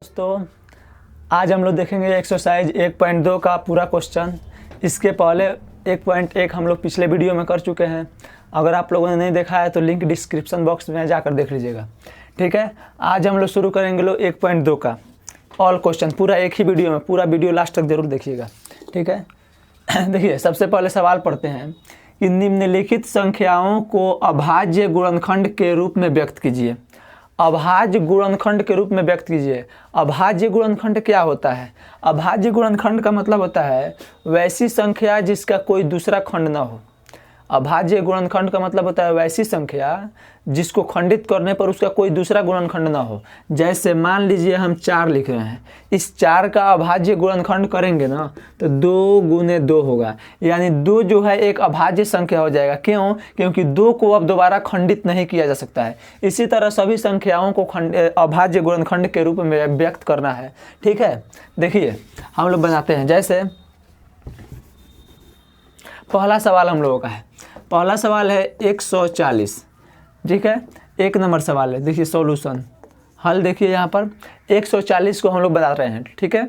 दोस्तों आज हम लोग देखेंगे एक्सरसाइज 1.2 का पूरा क्वेश्चन। इसके पहले 1.1 हम लोग पिछले वीडियो में कर चुके हैं। अगर आप लोगों ने नहीं देखा है तो लिंक डिस्क्रिप्शन बॉक्स में जाकर देख लीजिएगा। ठीक है, आज हम लोग शुरू करेंगे 1.2 का ऑल क्वेश्चन, पूरा एक ही वीडियो में। पूरा वीडियो लास्ट तक जरूर देखिएगा। ठीक है, देखिए सबसे पहले सवाल पढ़ते हैं कि निम्नलिखित संख्याओं को अभाज्य गुणनखंड के रूप में व्यक्त कीजिए। अभाज्य गुणनखंड के रूप में व्यक्त कीजिए। अभाज्य गुणनखंड क्या होता है? अभाज्य गुणनखंड का मतलब होता है वैसी संख्या जिसका कोई दूसरा खंड न हो। अभाज्य गुणनखंड का मतलब होता है वैसी संख्या जिसको खंडित करने पर उसका कोई दूसरा गुणनखंड ना हो। जैसे मान लीजिए हम 4 लिख रहे हैं, इस 4 का अभाज्य गुणनखंड करेंगे ना तो 2 गुने 2 होगा, यानी 2 जो है एक अभाज्य संख्या हो जाएगा। क्यों? क्योंकि 2 को अब दोबारा खंडित नहीं किया जा सकता है। इसी तरह सभी संख्याओं को अभाज्य गुणनखंड के रूप में व्यक्त करना है। ठीक है, देखिए हम लोग बनाते हैं। जैसे पहला सवाल हम लोगों का है, पहला सवाल है 140। ठीक है, 1 नंबर सवाल है। देखिए सॉल्यूशन हल देखिए, यहाँ पर 140 को हम लोग बता रहे हैं। ठीक है,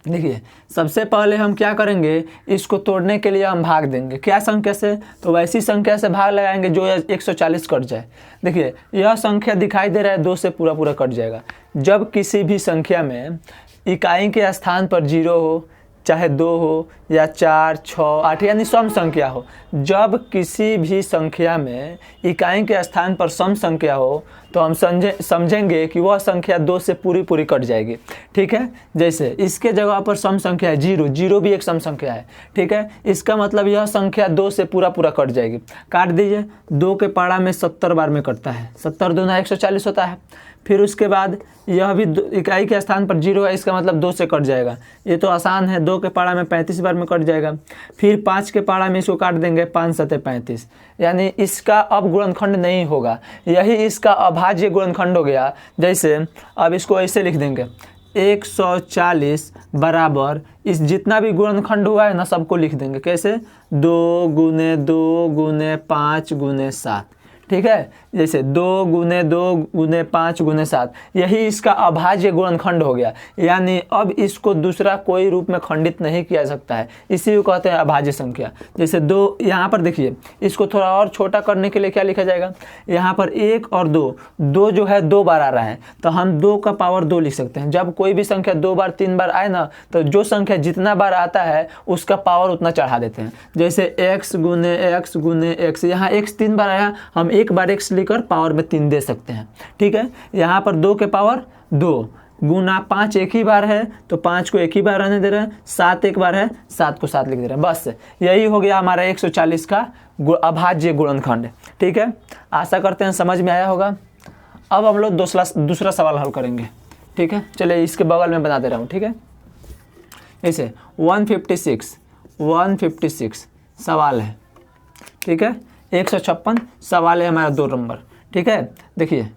देखिए सबसे पहले हम क्या करेंगे, इसको तोड़ने के लिए हम भाग देंगे। क्या संख्या से? तो वैसी संख्या से भाग लगाएंगे जो 140 कट जाए। देखिए यह संख्या दिखाई दे रहा है 2 से पूरा पूरा कट जाएगा। जब किसी भी संख्या में इकाई के स्थान पर 0 हो, चाहे 2 हो या 4, 6, 8 यानी सम संख्या हो, जब किसी भी संख्या में इकाई के स्थान पर सम संख्या हो तो हम समझेंगे कि वह संख्या 2 से पूरी पूरी कट जाएगी। ठीक है, जैसे इसके जगह पर सम संख्या है 0, 0 भी एक सम संख्या है। ठीक है, इसका मतलब यह संख्या 2 से पूरा पूरा कट जाएगी। काट दीजिए, 2 के पाड़ा में 70 बार में कटता है, 70 दूना 140 होता है। फिर उसके बाद यह भी इकाई के स्थान पर 0 है, इसका मतलब 2 से कट जाएगा। ये तो आसान है, 2 के पाड़ा में 35 बार में कट जाएगा। फिर 5 के पाड़ा में इसको काट देंगे, 5 सते 35, यानी इसका अब गुणनखंड नहीं होगा, यही इसका अभाज्य गुणनखंड हो गया। जैसे अब इसको ऐसे लिख देंगे 140 बराबर इस जितना भी गुणनखंड हुआ है ना सबको लिख देंगे। कैसे? 2 गुने 2 गुने 5 गुने 7। ठीक है, जैसे 2 गुने 2 गुने 5 गुने 7, यही इसका अभाज्य गुणनखंड हो गया। यानी अब इसको दूसरा कोई रूप में खंडित नहीं किया सकता है, इसी को कहते हैं अभाज्य संख्या। जैसे 2, यहाँ पर देखिए इसको थोड़ा और छोटा करने के लिए क्या लिखा जाएगा, यहाँ पर 1 और 2 जो है 2 बार आ रहा है तो हम 2 का पावर 2 लिख सकते हैं। जब कोई भी संख्या 2 बार 3 बार आए ना तो जो संख्या जितना बार आता है उसका पावर उतना चढ़ा देते हैं। जैसे x गुने x गुने x, यहाँ x 3 बार आया, हम 1 बार x लिखकर पावर में 3 दे सकते हैं। ठीक है, यहाँ पर 2 के पावर 2 गुना 5 एक ही बार है तो 5 को एक ही बार रहने दे रहे हैं, 7 एक बार है 7 को 7 लिख दे रहे हैं। बस यही हो गया हमारा 140 का अभाज्य गुणनखंड। ठीक है, आशा करते हैं समझ में आया होगा। अब हम लोग दूसरा सवाल हल करेंगे। ठीक है, चलिए इसके बगल में बना दे रहा हूँ। ठीक है, जैसे 156 सवाल है। ठीक है, 156 सवाल है हमारा 2 नंबर। ठीक है, देखिए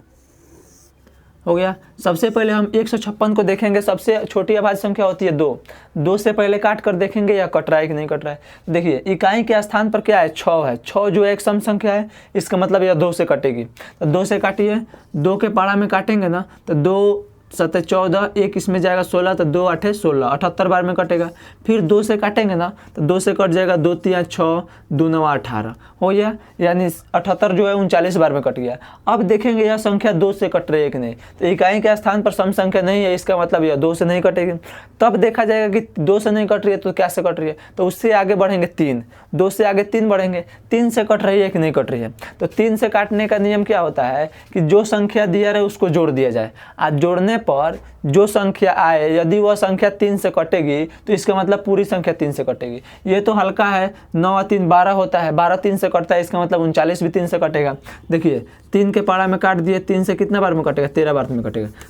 हो गया। सबसे पहले हम 156 को देखेंगे। सबसे छोटी अभाज्य संख्या होती है 2 से पहले काट कर देखेंगे या कट रहा है कि नहीं कट रहा है। देखिए इकाई के स्थान पर क्या है, 6 है। 6 जो एक सम संख्या है, इसका मतलब यह 2 से कटेगी। तो 2 से काटिए, 2 के पाड़ा में काटेंगे ना तो 2 सते 14, 1 इसमें जाएगा 16, तो 2 8 16, 78 बार में कटेगा। फिर 2 से काटेंगे ना तो 2 से कट जाएगा, 2 3 6, 2 9 18 हो गया, यानी 78 जो है 39 बार में कट गया। अब देखेंगे यह संख्या 2 से कट रही है कि नहीं, तो इकाई के स्थान पर सम संख्या नहीं है, इसका मतलब यह 2 से नहीं कटेगी। तब देखा जाएगा कि 2 से नहीं कट रही है तो क्या से कट रही है, तो उससे आगे बढ़ेंगे 3, 2 से आगे 3 बढ़ेंगे, 3 से कट रही है कि नहीं कट रही है। तो 3 से काटने का नियम क्या होता है कि जो संख्या दिया रहे उसको जोड़ दिया जाए। आज जोड़ने पर जो संख्या आए, यदि वह संख्या 3 से कटेगी तो इसका मतलब पूरी संख्या 3 से कटेगी। ये तो हल्का है, 9 3 12 होता है, 12 3 से कटता है, इसका मतलब 39 भी 3 से कटेगा। देखिए 3 के पाड़ा में काट दिए, 3 से कितना बार में कटेगा, 13 बार में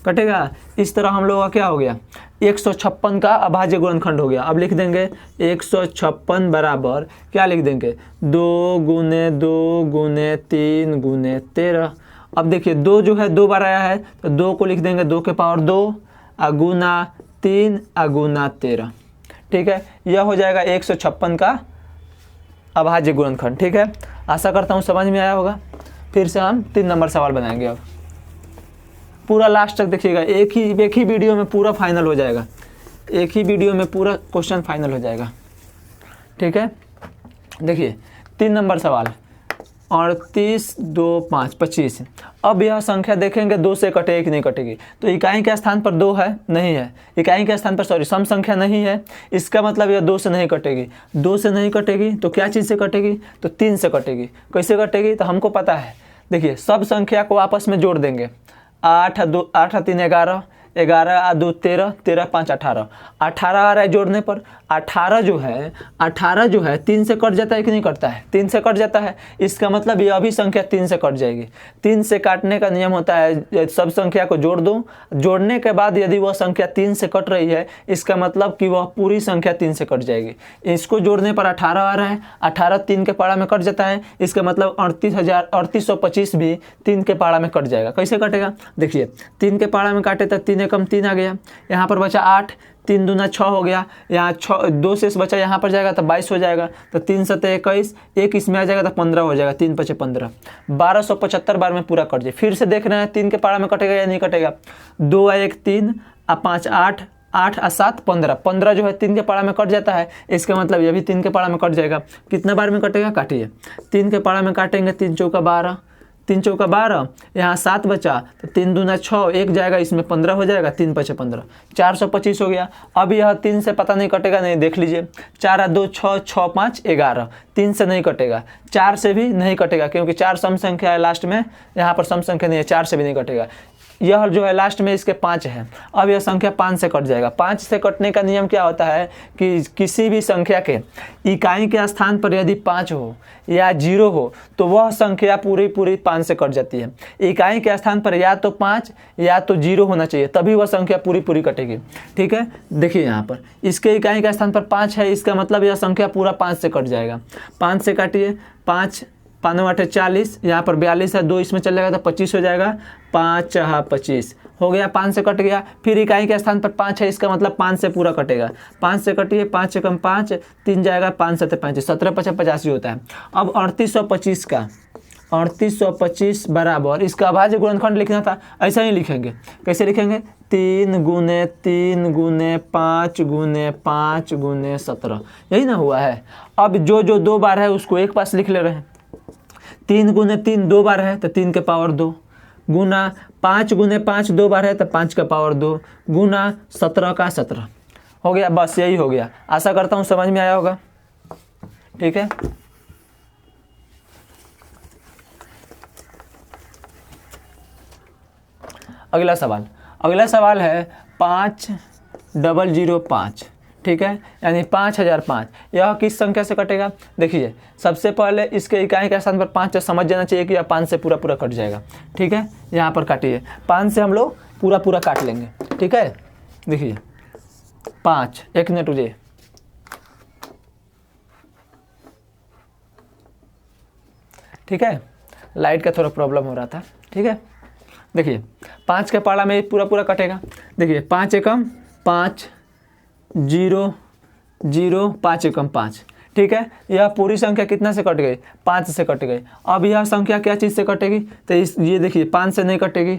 कटेगा। इस तरह हम लोगों का क्या हो गया, 156 का अभाज्य गुणनखंड हो गया। अब लिख देंगे 156 बराबर क्या लिख देंगे, 2 गुने 2 गुने 3 गुने 13। अब देखिए 2 जो है 2 बार आया है तो 2 को लिख देंगे 2 के पावर 2 अगुना 3 अगुना 13। ठीक है, यह हो जाएगा 156 का अभाज्य गुणनखंड। ठीक है, आशा करता हूँ समझ में आया होगा। फिर से हम 3 नंबर सवाल बनाएंगे। अब पूरा लास्ट तक देखिएगा, एक ही वीडियो में पूरा फाइनल हो जाएगा, एक ही वीडियो में पूरा क्वेश्चन फाइनल हो जाएगा। ठीक है, देखिए 3 नंबर सवाल, 38, 2, 5, 25। अब यह संख्या देखेंगे 2 से कटेगी कि नहीं कटेगी। तो इकाई के स्थान पर 2 है, नहीं है, इकाई के स्थान पर सॉरी सम संख्या नहीं है, इसका मतलब यह 2 से नहीं कटेगी। 2 से नहीं कटेगी तो क्या चीज़ से कटेगी, तो 3 से कटेगी। कैसे कटेगी, तो हमको पता है, देखिए सब संख्या को आपस में जोड़ देंगे। 8 और 3 11, 11 और 2 13, 13 5 18, 18 आ रहा है जोड़ने पर। 18 जो है 3 से कट जाता है कि नहीं कटता है, 3 से कट जाता है। इसका मतलब यह भी संख्या 3 से कट जाएगी। 3 से काटने का नियम होता है, सब संख्या को जोड़ दो, जोड़ने के बाद यदि वह संख्या 3 से कट रही है, इसका मतलब कि वह पूरी संख्या 3 से कट जाएगी। इसको जोड़ने पर 18 आ रहा है, 18 3 के पाड़ा में कट जाता है, इसका मतलब 3825 भी 3 के पाड़ा में कट जाएगा। कैसे कटेगा, देखिए 3 के पाड़ा में काटे तो 3 एकम 3 आ गया, यहाँ पर बचा 8, 3 दूना 6 हो गया, यहाँ 6 2 शेष बचा, यहाँ पर जाएगा तो 22 हो जाएगा, तो 3 7 21, एक इसमें आ जाएगा तो 15 हो जाएगा, 3 5 15, 1275 बार में पूरा कट जाए। फिर से देख रहे हैं 3 के पाड़ा में कटेगा या नहीं कटेगा। 2 और 1 3 और 5 8, 8 और 7 15, 15 जो है 3 के पाड़ा में कट जाता है, इसका मतलब ये भी 3 के पाड़ा में कट जाएगा। कितना बार में कटेगा, काटिए, 3 के पाड़ा में काटेंगे, 3 चौका 12, 3 चौका 12, यहाँ 7 बचा तो 3 दूना 6, एक जाएगा इसमें 15 हो जाएगा, 3 5 15, 425 हो गया। अब यह 3 से पता नहीं कटेगा, नहीं देख लीजिए, 4 और 2 6, 6 5 11, 3 से नहीं कटेगा, 4 से भी नहीं कटेगा क्योंकि 4 सम संख्या है लास्ट में, यहाँ पर सम संख्या नहीं है, 4 से भी नहीं कटेगा। यह जो है लास्ट में इसके 5 है, अब यह संख्या 5 से कट जाएगा। 5 से कटने का नियम क्या होता है कि किसी भी संख्या के इकाई के स्थान पर यदि 5 हो या 0 हो तो वह संख्या पूरी 5 से कट जाती है। इकाई के स्थान पर या तो 5 या तो 0 होना चाहिए, तभी वह संख्या पूरी कटेगी। ठीक है, देखिए यहाँ पर इसके इकाई के स्थान पर 5 है, इसका मतलब यह संख्या पूरा 5 से कट जाएगा। 5 से काटिए, 5 5 8 40, यहाँ पर 42 है, 2 इसमें चल जाएगा तो 25 हो जाएगा, 5 25 हो गया, 5 से कट गया। फिर इकाई के स्थान पर 5 है, इसका मतलब 5 से पूरा कटेगा। 5 से कटिए, 5 एकम 5, 3 जाएगा, 5 7 35, 17 5 85 होता है। अब 3825 का 3825 बराबर, इसका अभाज्य गुणनखंड लिखना था, ऐसा ही लिखेंगे। कैसे लिखेंगे, 3 गुने 3 गुने 5 गुने 5 गुने 17, यही ना हुआ है। अब जो 2 बार है उसको एक पास लिख ले रहे हैं। 3 गुने 3 2 बार है तो 3 के पावर 2, गुना 5 गुने 5 2 बार है तो 5 का पावर 2, गुना 17 का 17 हो गया। बस यही हो गया, आशा करता हूँ समझ में आया होगा। ठीक है, अगला सवाल है 5005। ठीक है, यानी 5005, यह किस संख्या से कटेगा। देखिए सबसे पहले इसके इकाई के स्थान पर 5 है, समझ जाना चाहिए कि यह 5 से पूरा कट जाएगा। ठीक है, यहाँ पर काटिए, 5 से हम लोग पूरा काट लेंगे। ठीक है, देखिए 5, 1 मिनट रुकिए, ठीक है, लाइट का थोड़ा प्रॉब्लम हो रहा था। ठीक है, देखिए 5 के पाड़ा में पूरा कटेगा। देखिए 5 एकम 5 0 0, 5 एकम 5। ठीक है, यह पूरी संख्या कितना से कट गई, 5 से कट गई। अब यह संख्या क्या चीज़ से कटेगी, तो ये देखिए 5 से नहीं कटेगी,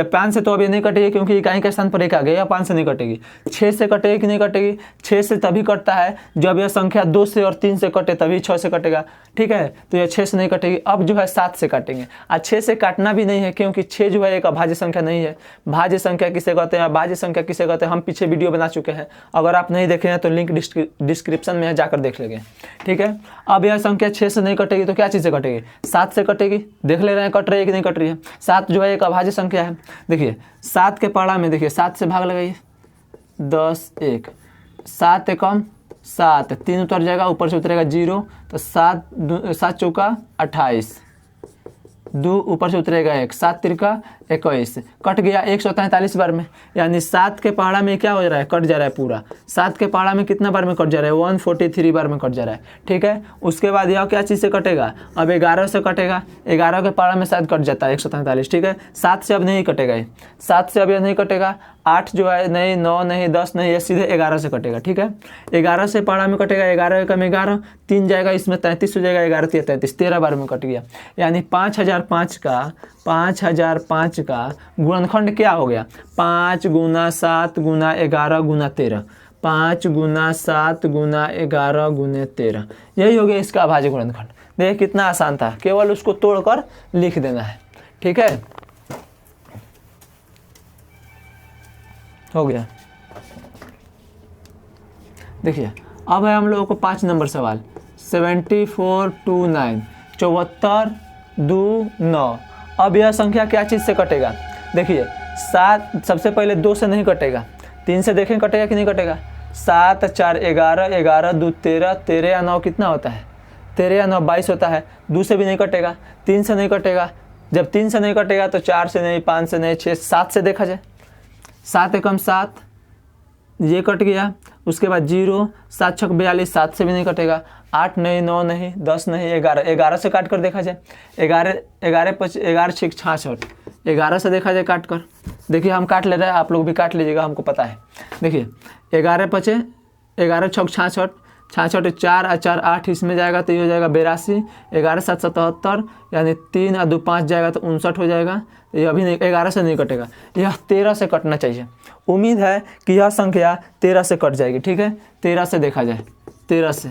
5 से तो अभी नहीं कटेगी क्योंकि इकाई के स्थान पर 1 आ गया, 5 से नहीं कटेगी। 6 से कटेगी कि नहीं कटेगी, 6 से तभी कटता है जब यह संख्या 2 से और 3 से कटे, तभी 6 से कटेगा। ठीक है, तो यह 6 से नहीं कटेगी। अब जो है 7 से काटेंगे, और 6 से काटना भी नहीं है क्योंकि 6 जो है एक अभाज्य संख्या नहीं है। भाज्य संख्या किसे कहते हैं, भाज्य संख्या किसे कहते हैं, हम पीछे वीडियो बना चुके हैं, अगर आप नहीं देखे हैं तो लिंक डिस्क्रिप्शन में है, जाकर देख लेंगे। ठीक है, अब यह संख्या 6 से नहीं कटेगी तो क्या चीज़ से कटेगी, 7 से कटेगी। देख ले रहे हैं कट रही है कि नहीं कट रही है। 7 जो है एक अभाज्य संख्या है। देखिए 7 के पाड़ा में, देखिए 7 से भाग लगाइए, 10 1, 7 एकम 7, 3 उतर जाएगा, ऊपर से उतरेगा 0, तो 7 चौका 28, 2 ऊपर से उतरेगा 1, 7 तिरका 21, कट गया 143 बार में। यानी 7 के पहाड़ा में क्या हो जा रहा है, कट जा रहा है पूरा। 7 के पहाड़ा में कितना बार में कट जा रहा है, 143 बार में कट जा रहा है। ठीक है, उसके बाद यह क्या चीज़ से कटेगा, अब 11 से कटेगा। 11 के पहाड़ा में शायद कट जाता है 143। ठीक है, 7 से अब नहीं कटेगा, 7 से अब यह नहीं कटेगा। 8 जो है नहीं, 9 नहीं, 10 नहीं, ये सीधे 11 से कटेगा। ठीक है, 11 से पाड़ा में कटेगा, 11 एकम 11, 3 जाएगा इसमें 33 हो जाएगा, 11 तिया 33, 13 बार में कट गया। यानी 5005 का गुणनखंड क्या हो गया? 5 गुना 7 गुना 11 गुना 13, 5 गुना 7 गुना 11 गुने 13, यही हो गया इसका अभाज्य गुणनखंड। देखिए कितना आसान था, केवल उसको तोड़कर लिख देना है। ठीक है, हो गया। देखिए अब है हम लोगों को 5 नंबर सवाल, 7429, 74 2 9। अब यह संख्या क्या चीज़ से कटेगा? देखिए 7 सबसे पहले 2 से नहीं कटेगा, 3 से देखें कटेगा कि नहीं कटेगा। 7 4 11, 11 2 13, 13 या 9 कितना होता है? 13 या 9 22 होता है। 2 से भी नहीं कटेगा, 3 से नहीं कटेगा। जब 3 से नहीं कटेगा तो 4 से नहीं, 5 से नहीं, 6 7 से देखा जाए। 7 एकम 7, ये कट गया। उसके बाद 0, 7 छक 42, 7 से भी नहीं कटेगा। 8 नहीं, 9 नहीं, 10 नहीं, 11, 11 से काट कर देखा जाए। 11 11 छक 66, 11 से देखा जाए काट कर। देखिए हम काट ले रहे हैं, आप लोग भी काट लीजिएगा, हमको पता है। देखिए 11 पचे 11 छक 66, 66 4 और 4 8, इसमें जाएगा तो ये हो जाएगा 82, 11 7 77, यानी 3 और 2 5 जाएगा तो 59 हो जाएगा। ये अभी नहीं, 11 से नहीं कटेगा, यह 13 से कटना चाहिए। उम्मीद है कि यह संख्या 13 से कट जाएगी। ठीक है, 13 से देखा जाए, 13 से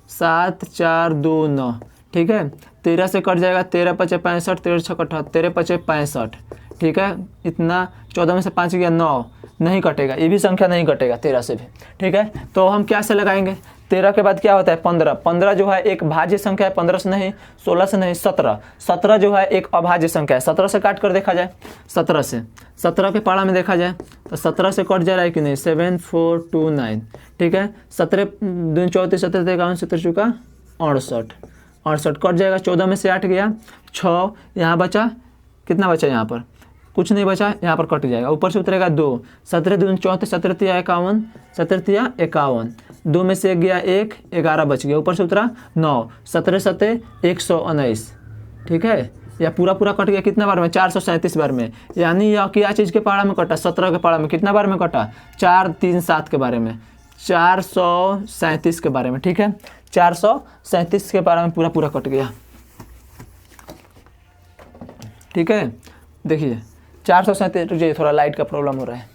7 4 2 9, ठीक है, 13 से कट जाएगा। 13 पचे 65, 13 छक 78, 13 पचे 65, ठीक है, इतना 14 में से 5 गया 9, नहीं कटेगा, ये भी संख्या नहीं कटेगा 13 से भी। ठीक है, तो हम क्या से लगाएंगे? 13 के बाद क्या होता है? 15, 15 जो है एक भाज्य संख्या है, 15 से नहीं, 16 से नहीं, 17, 17 जो है एक अभाज्य संख्या है। 17 से काट कर देखा जाए, 17 से, 17 के पाड़ा में देखा जाए तो 17 से कट जा रहा है कि नहीं? 7429, ठीक है, 17 2 34, 17 51, 17 चुका 68, 68 कट जाएगा। 14 में से 8 गया 6, यहाँ बचा कितना बचा? यहाँ पर कुछ नहीं बचा, यहाँ पर कट जाएगा। ऊपर से उतरेगा 2, 17 2 34, 17 तिया 51, 17 तिया 51, 2 में से 1 गया 1, 11 बच गया। ऊपर से उतरा 9, 17 7 119, ठीक है, या पूरा कट गया कितना बार में? 437 बार में। यानी यह क्या चीज़ के पाड़ा में कटा? 17 के पाड़ा में। कितना बार में कटा? 4 3 7 के बारे में, 437 के बारे में। ठीक है, 437 के पाड़ा में पूरा कट गया। ठीक है, देखिए 437, रुकिए थोड़ा लाइट का प्रॉब्लम हो रहा है।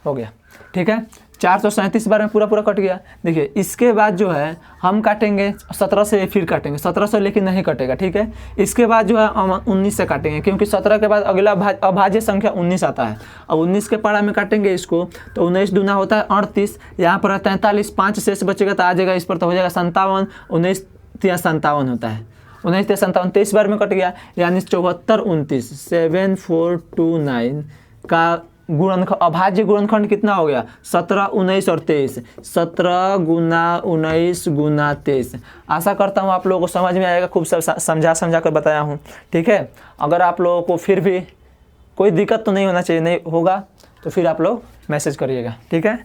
हो गया। ठीक है, 437 बार में पूरा कट गया। देखिए इसके बाद जो है हम काटेंगे 17 से, फिर काटेंगे 17 से, लेकिन नहीं कटेगा। ठीक है, इसके बाद जो है हम 19 से काटेंगे, क्योंकि 17 के बाद अगला अभाज्य संख्या 19 आता है। अब 19 के पाड़ा में काटेंगे इसको तो 19 दूना होता है 38, यहाँ पर 43, 5 शेष बचेगा तो आ जाएगा इस पर, तो हो जाएगा 57, 19 तिया 57 होता है, 19 तिया 57, 23 बार में कट गया। यानी 74 29, 7429 का गुणनखंड, अभाज्य गुणनखंड कितना हो गया? 17 19 और 23, 17 गुना 19 गुना 23। आशा करता हूँ आप लोगों को समझ में आएगा, खूब समझा कर बताया हूँ। ठीक है, अगर आप लोगों को फिर भी कोई दिक्कत तो नहीं होना चाहिए, नहीं होगा तो फिर आप लोग मैसेज करिएगा। ठीक है,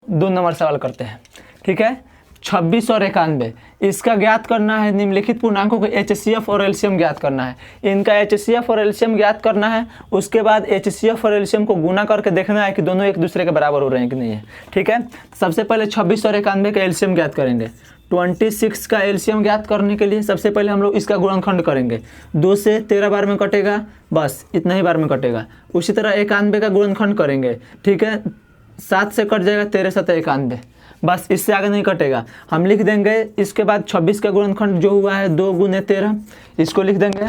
दो नंबर सवाल करते हैं। ठीक है, 26 और 91, इसका ज्ञात करना है। निम्नलिखित पूर्णांकों के HCF और एलसीएम ज्ञात करना है। इनका HCF और एलसीएम ज्ञात करना है। उसके बाद HCF और एलसीएम को गुना करके देखना है कि दोनों एक दूसरे के बराबर हो रहे हैं कि नहीं है। ठीक है, सबसे पहले 26 और 91 का एलसीएम ज्ञात करेंगे। 26 का एलसीएम ज्ञात करने के लिए सबसे पहले हम लोग इसका गुणनखंड करेंगे। 2 से 13 बार में कटेगा, बस इतना ही बार में कटेगा। उसी तरह 91 का गुणनखंड करेंगे। ठीक है, 7 से कट जाएगा, 13 7 91, बस इससे आगे नहीं कटेगा। हम लिख देंगे इसके बाद 26 का गुणनखंड जो हुआ है 2 गुने 13, इसको लिख देंगे।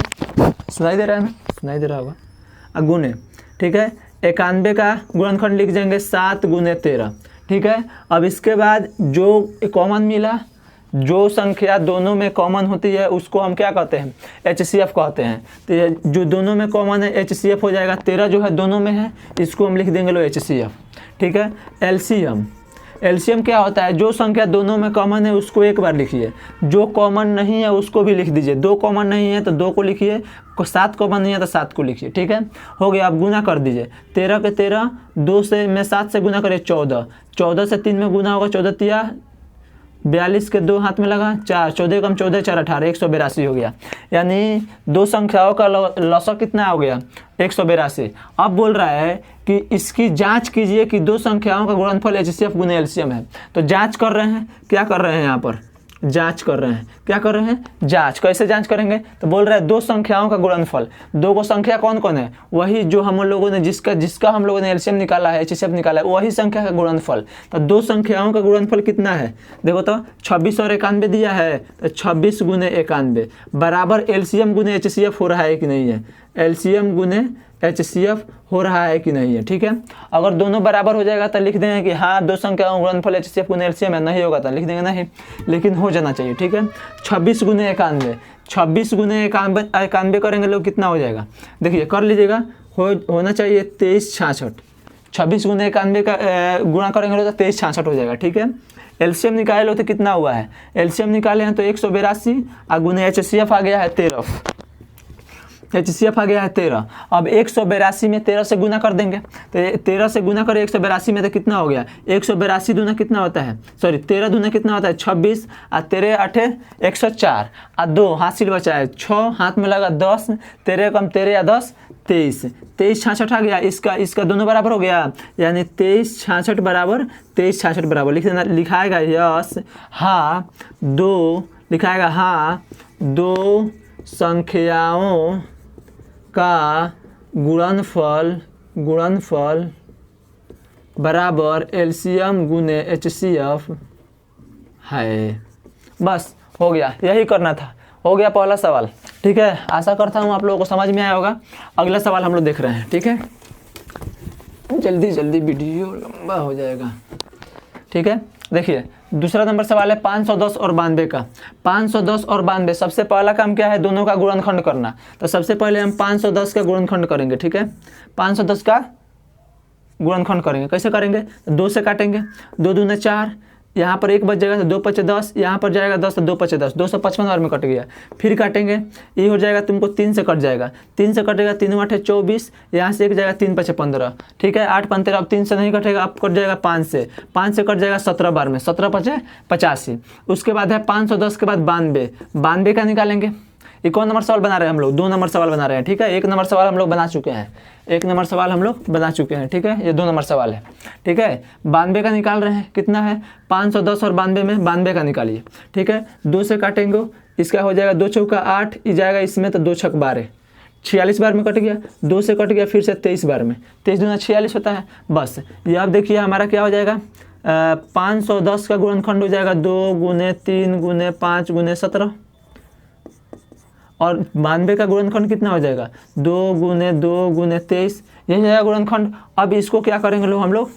सुनाई दे रहा है ना? सुनाई दे रहा होगा। गुने, ठीक है, 91 का गुणनखंड लिख देंगे 7 गुने 13। ठीक है, अब इसके बाद जो कॉमन मिला, जो संख्या दोनों में कॉमन होती है उसको हम क्या कहते हैं? HCF कहते हैं। तो ये जो दोनों में कॉमन है HCF हो जाएगा। 13 जो है दोनों में है, इसको हम लिख देंगे लो HCF। ठीक है, एलसीएम, एलसीएम क्या होता है, जो संख्या दोनों में कॉमन है उसको एक बार लिखिए, जो कॉमन नहीं है उसको भी लिख दीजिए। 2 कॉमन नहीं है तो 2 को लिखिए, 7 कॉमन नहीं है तो 7 को लिखिए, ठीक है। हो गया, अब गुना कर दीजिए। 13 के 13, 2 से में 7 से गुना करिए 14, 14 से 3 में गुना होगा, 14 तिया 42 के 2 हाथ में लगा 4, 14 कम 14 4 18, 182 हो गया। यानी दो संख्याओं का लसक कितना हो गया, 182। अब बोल रहा है कि इसकी जांच कीजिए कि दो संख्याओं का गुणनफल HCF गुने एलसीएम है। तो जांच कर रहे हैं, क्या कर रहे हैं यहाँ पर, जांच कर रहे हैं, क्या कर रहे हैं, जांच। कैसे जांच करेंगे, तो बोल रहे हैं दो संख्याओं का गुणनफल। दो को संख्या कौन कौन है, वही जो हम लोगों ने जिसका हम लोगों ने एलसीएम निकाला है, HCF निकाला है, वही संख्या का गुणनफल। तो दो संख्याओं का गुणनफल कितना है, देखो तो 26 और 91 दिया है, तो 26 गुने 91 बराबर एलसीएम गुने HCF हो रहा है कि नहीं है, एलसीएम गुने HCF हो रहा है कि नहीं है, ठीक है। अगर दोनों बराबर हो जाएगा तो लिख देंगे कि हाँ दो संख्याओं का गुणनफल HCF गुने एलसीएम है, नहीं होगा तो लिख देंगे नहीं, लेकिन हो जाना चाहिए, ठीक है। 26 गुने 91, 26 गुने 91 करेंगे लोग, कितना हो जाएगा, देखिए कर लीजिएगा, होना चाहिए 2366। 26 गुने 91 का गुणा करेंगे लोग तो 2366 हो जाएगा, ठीक है। एलसीएम निकाले लो तो कितना हुआ है, एलसीएम निकाले हैं तो 182 और गुने HCF आ गया है 13, HCF आ गया है 13। अब 182 में 13 से गुना कर देंगे, तो 13 से गुना करें 182 में तो कितना हो गया, 182 दूना कितना होता है, सॉरी 13 दूना कितना होता है 26 और 13 8 104 और 2 हासिल बचा है 6, हाथ में लगा 10, 13 कम 13 या 10 23, 2366 आ गया। इसका दोनों बराबर हो गया, यानी 2366 बराबर 2366 बराबर लिख देना, लिखाएगा यस हाँ दो, लिखाएगा हाँ दो संख्याओं का गुणनफल बराबर एलसीएम गुने HCF है। बस हो गया, यही करना था, हो गया पहला सवाल, ठीक है। आशा करता हूँ आप लोगों को समझ में आया होगा। अगला सवाल हम लोग देख रहे हैं, ठीक है। जल्दी जल्दी वीडियो लंबा हो जाएगा, ठीक है। देखिए दूसरा नंबर सवाल है 510 और 92 का। 510 और 92, सबसे पहला काम क्या है, दोनों का गुणनखंड करना। तो सबसे पहले हम 510 का गुणनखंड करेंगे, ठीक है। 510 का गुणनखंड करेंगे, कैसे करेंगे, 2 से काटेंगे, 2 दूने 4, यहाँ पर 1 बच जाएगा तो 2 पचे 10, यहाँ पर जाएगा 10 तो 2 पचे 10, 255 बार में कट गया। फिर काटेंगे, ये हो जाएगा तुमको 3 से कट जाएगा, 3 से कटेगा 3 8 24, यहाँ से 1 जाएगा 3 पचे 15, ठीक है। 8 15, अब 3 से नहीं कटेगा, अब कट जाएगा 5 से कट जाएगा 17 बार में, 17 पचे 85। उसके बाद है 510 के बाद 92 का निकालेंगे। ये कौन नंबर सवाल बना रहे हैं हम लोग, 2 नंबर सवाल बना रहे हैं, ठीक है। 1 नंबर सवाल हम लोग बना चुके हैं, 1 नंबर सवाल हम लोग बना चुके हैं, ठीक है। ये 2 नंबर सवाल है, ठीक है। 92 का निकाल रहे हैं, कितना है 510 और 92 में 92 का निकालिए, ठीक है। 2 से काटेंगे, इसका हो जाएगा 2 चौका 8, ये जाएगा इसमें तो 2 छक 12, 46 बार में कट गया। 2 से कट गया फिर से 23 बार में, 23 दूना 46 होता है। बस ये अब देखिए हमारा क्या हो जाएगा, 510 का गुणनखंड हो जाएगा 2 गुने 3 गुने 5 गुने 17, और 92 का गुणनखंड कितना हो जाएगा, 2 गुने 23, यही जाएगा गुणनखंड। अब इसको क्या करेंगे लोग, हम लोग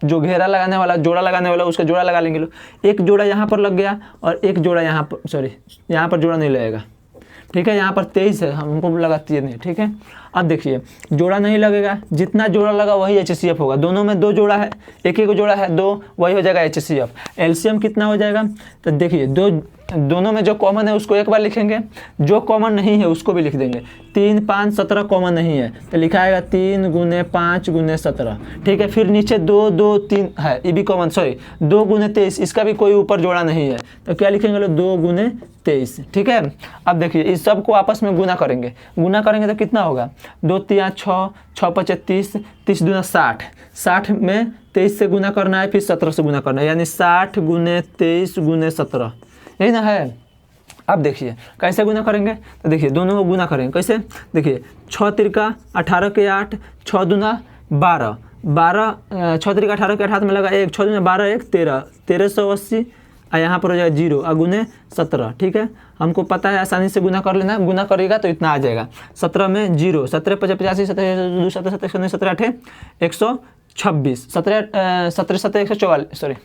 जो घेरा लगाने वाला, जोड़ा लगाने वाला, उसका जोड़ा लगा लेंगे लोग। एक जोड़ा यहाँ पर लग गया और एक जोड़ा यहाँ पर, सॉरी यहाँ पर जोड़ा नहीं लगेगा, ठीक है। यहाँ पर 23 है, हमको लगाती है नहीं, ठीक है। अब देखिए जोड़ा नहीं लगेगा, जितना जोड़ा लगा वही HCF होगा। दोनों में 2 जोड़ा है, एक जोड़ा है 2, वही हो जाएगा HCF। एलसीएम कितना हो जाएगा, तो देखिए दोनों में जो कॉमन है उसको एक बार लिखेंगे, जो कॉमन नहीं है उसको भी लिख देंगे। 3 5 17 कॉमन नहीं है तो लिखाएगा 3 गुने 5 गुने 17, ठीक है। फिर नीचे 2 2 3 है, ये भी कॉमन, सॉरी 2 गुने 23, इसका भी कोई ऊपर जोड़ा नहीं है तो क्या लिखेंगे लोग, 2 गुने 23, ठीक है। अब देखिए इस सब को आपस में गुना करेंगे तो कितना होगा, 2 3 6, 6 5 30, 30 दूना 60, 60 में 23 से गुना करना है, फिर 17 से गुना करना है, यानी 60 गुने 23 गुने 17, यही ना है। अब देखिए कैसे गुना करेंगे, तो देखिए दोनों को गुना करेंगे कैसे, देखिए 6 तिरका 18 के 8, 6 दूना 12, 6 तिरका 18 के 8 में लगा 1, 6 दूना 12 1 13, 1380, और यहाँ पर हो जाएगा 0 और गुने 17, ठीक है। हमको पता है आसानी से गुना कर लेना, गुना करेगा तो इतना आ जाएगा। 17 में 0, 17 5 85, 17 2 17 17 17 8 126, 17 17 144, सॉरी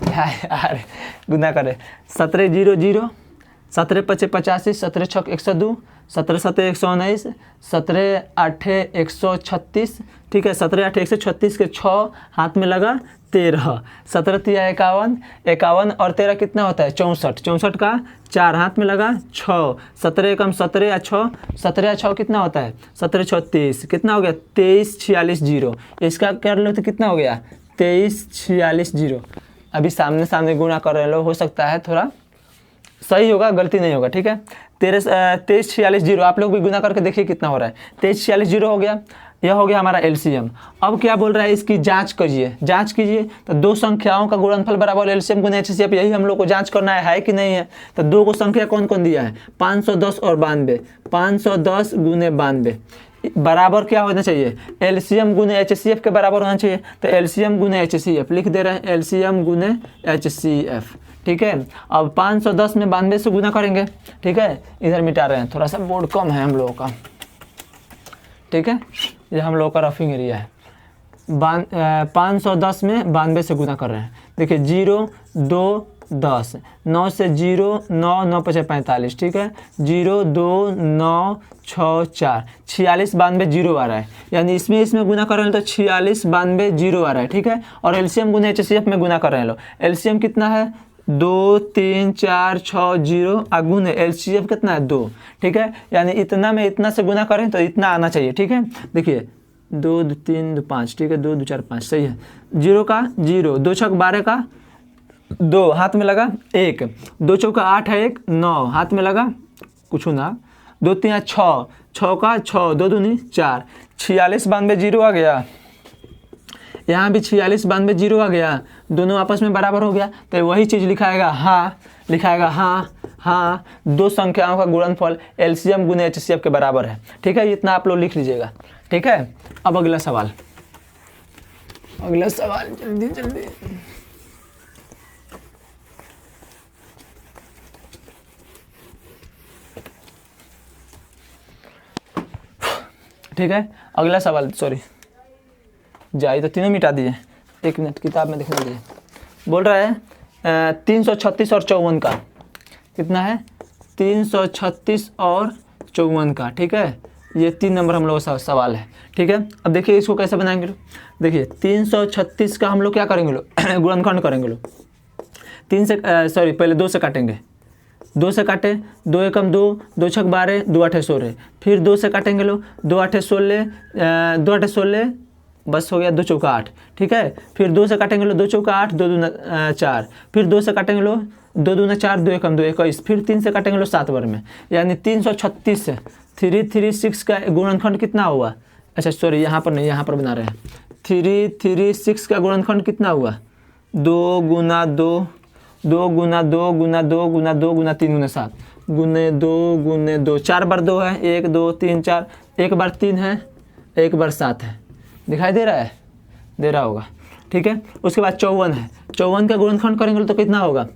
यार गुना करें, 17 0 0, 17 5 85, 17 6 102, 17 7 119, 17 8 136, ठीक है। 17 8 136 के 6 हाथ में लगा 13, 17 तिया 51, 51 और 13 कितना होता है 64, 64 का 4 हाथ में लगा 6, 17 एकम 17 या 6, 17 या 6 कितना होता है 17 6 23, कितना हो गया 23 46 0। इसका कर लो तो कितना हो गया 23 46 0। अभी सामने सामने गुणा कर रहे लो, हो सकता है थोड़ा सही होगा गलती नहीं होगा, ठीक है। 23 46 0 आप लोग भी गुना करके देखिए कितना हो रहा है। 23 46 0 हो गया, यह हो गया हमारा एलसीएम। अब क्या बोल रहा है इसकी जांच करिए, जांच कीजिए। तो दो संख्याओं का गुणनफल बराबर एलसीएम गुना एचसीएफ, यही हम लोग को जांच करना है कि नहीं है। तो दो को संख्या कौन कौन दिया है 510 और 92, 510 गुने 92 बराबर क्या होना चाहिए एलसीएम गुने एचसीएफ के बराबर होना चाहिए। तो एलसीएम गुने एचसीएफ लिख दे रहे हैं, एलसीएम गुने एचसीएफ, ठीक है। अब 510 में 92 से गुना करेंगे, ठीक है। इधर मिटा रहे हैं, थोड़ा सा बोर्ड कम है हम लोगों का, ठीक है। ये हम लोगों का रफिंग एरिया है। 510 में 92 से गुना कर रहे हैं। देखिए 0 2 10, 9 से 0 9 9 5 45, ठीक है। 0 2 9 6 4, 46 92 0 आ रहा है, यानी इसमें गुना कर रहे हैं तो 46 92 0 आ रहा है, ठीक है। और एलसीएम गुना एचसीएफ में गुना कर रहे हैं लोग। एलसीएम कितना है 2 3 4 6 0 गुने एलसीएफ कितना है 2, ठीक है। यानी इतना में इतना से गुना करें तो इतना आना चाहिए, ठीक है। देखिए 2 2 3 2 5, ठीक है। 2 2 4 5 सही है। 0 का 0, 2 6 12 का 2 हाथ में लगा 1, 2 चौका 8 है 1 9 हाथ में लगा कुछ ना, 2 3 6, 6 का 6, 2 दूनी 4, 46 92 0 आ गया। यहाँ भी 46 92 0 आ गया, दोनों आपस में बराबर हो गया। तो वही चीज़ लिखाएगा हाँ, लिखाएगा हाँ हाँ, दो संख्याओं का गुणनफल एलसीएम गुने एचसीएफ के बराबर है, ठीक है। इतना आप लोग लिख लीजिएगा, ठीक है। अब अगला सवाल, अगला सवाल जल्दी जल्दी। ठीक है, अगला सवाल, सॉरी जाए तो तीनों मिटा दीजिए, 1 मिनट किताब में देखने दीजिए। बोल रहा है 336 और 54 का कितना है 336 और 54 का, ठीक है। ये 3 नंबर हम लोग का सवाल है, ठीक है। अब देखिए इसको कैसे बनाएंगे लोग। देखिए 336 का हम लोग क्या करेंगे लोग गुणनखंड करेंगे लोग। 3 से सॉरी पहले 2 से काटेंगे, 2 से काटे 2 एकम 2, 2 छक 12, 2 8 16, फिर 2 से काटेंगे लोग 2 8 16, 2 8 16 बस हो गया 2 चौका 8, ठीक है। फिर 2 से काटेंगे लो 2 चौका 8, 2 दूना 4, फिर 2 से काटेंगे लो 2 दूना 4, 2 एकम 2 21, फिर 3 से काटेंगे लो 7 बार में, यानी 336 से 336 का गुणनखंड कितना हुआ। अच्छा सॉरी यहाँ पर नहीं, यहाँ पर बना रहे हैं। 336 का गुणनखंड कितना हुआ 2 गुना 2, 2 गुना 2 गुना 2 गुना 2 गुना 3 गुना 7 गुने 2 गुने 2, 4 बार 2 है 1 2 3 4, 1 बार 3 है 1 बार 7 है, दिखाई दे रहा है, दे रहा होगा, ठीक है। उसके बाद 54 है, 54 का गुणनखंड करेंगे तो कितना होगा।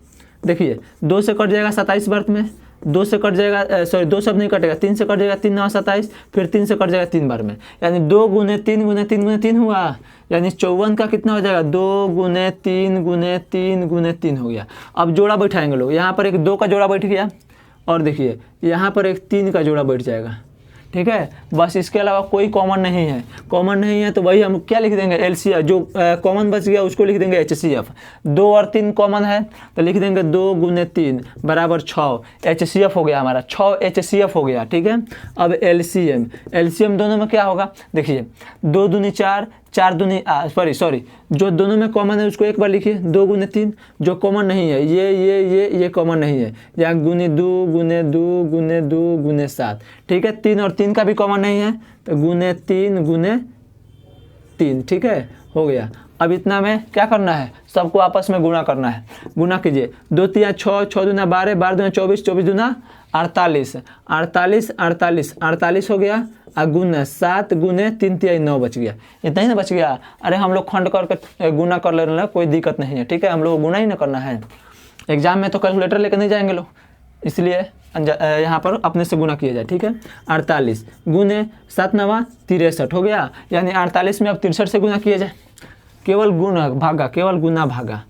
देखिए 2 से कट जाएगा 27 बर्थ में, 2 से कट जाएगा सॉरी 2 सब नहीं कटेगा, 3 से कट जाएगा 3 9 27, फिर 3 से कट जाएगा 3 बार में, यानी 2 गुने 3 गुने 3 गुने 3 हुआ, यानी 54 का कितना हो जाएगा 2 गुने 3 गुने 3 गुने 3 हो गया। अब जोड़ा बैठाएंगे लोग, यहाँ पर एक 2 का जोड़ा बैठ गया और देखिए यहाँ पर एक 3 का जोड़ा बैठ जाएगा, ठीक है। बस इसके अलावा कोई कॉमन नहीं है, कॉमन नहीं है तो वही हम क्या लिख देंगे एलसीएफ, जो कॉमन बच गया उसको लिख देंगे एचसीएफ। 2 और 3 कॉमन है तो लिख देंगे 2 गुने 3 बराबर 6, एचसीएफ हो गया हमारा, 6 एचसीएफ हो गया, ठीक है। अब एलसीएम, एलसीएम दोनों में क्या होगा देखिए 2 दूनी 4, 4 दूनी सॉरी जो दोनों में कॉमन है उसको एक बार लिखिए 2 गुने 3, जो कॉमन नहीं है ये कॉमन नहीं है, या गुने 2 गुने 2 गुने 2 गुने 7, ठीक है। 3 और 3 का भी कॉमन नहीं है तो गुने 3 गुने 3, ठीक है, हो गया। अब इतना में क्या करना है सबको आपस में गुणा करना है, गुणा कीजिए 2 3 6, 6 दूना 12, 12 दूना 24, 24 दूना 48, 48 48 48 हो गया, और गुना 7 गुने 3 3 9 बच गया, इतना ही ना बच गया। अरे हम लोग खंड करके गुना कर ले रहे हैं, कोई दिक्कत नहीं है, ठीक है। हम लोग को गुना ही ना करना है, एग्जाम में तो कैलकुलेटर लेकर नहीं जाएंगे लोग, इसलिए यहाँ पर अपने से गुना किया जाए, ठीक है। 48 गुने 7 9 63 हो गया, यानी 48 में अब 63 से गुना किया जाए, केवल गुना भागा, केवल गुना भागा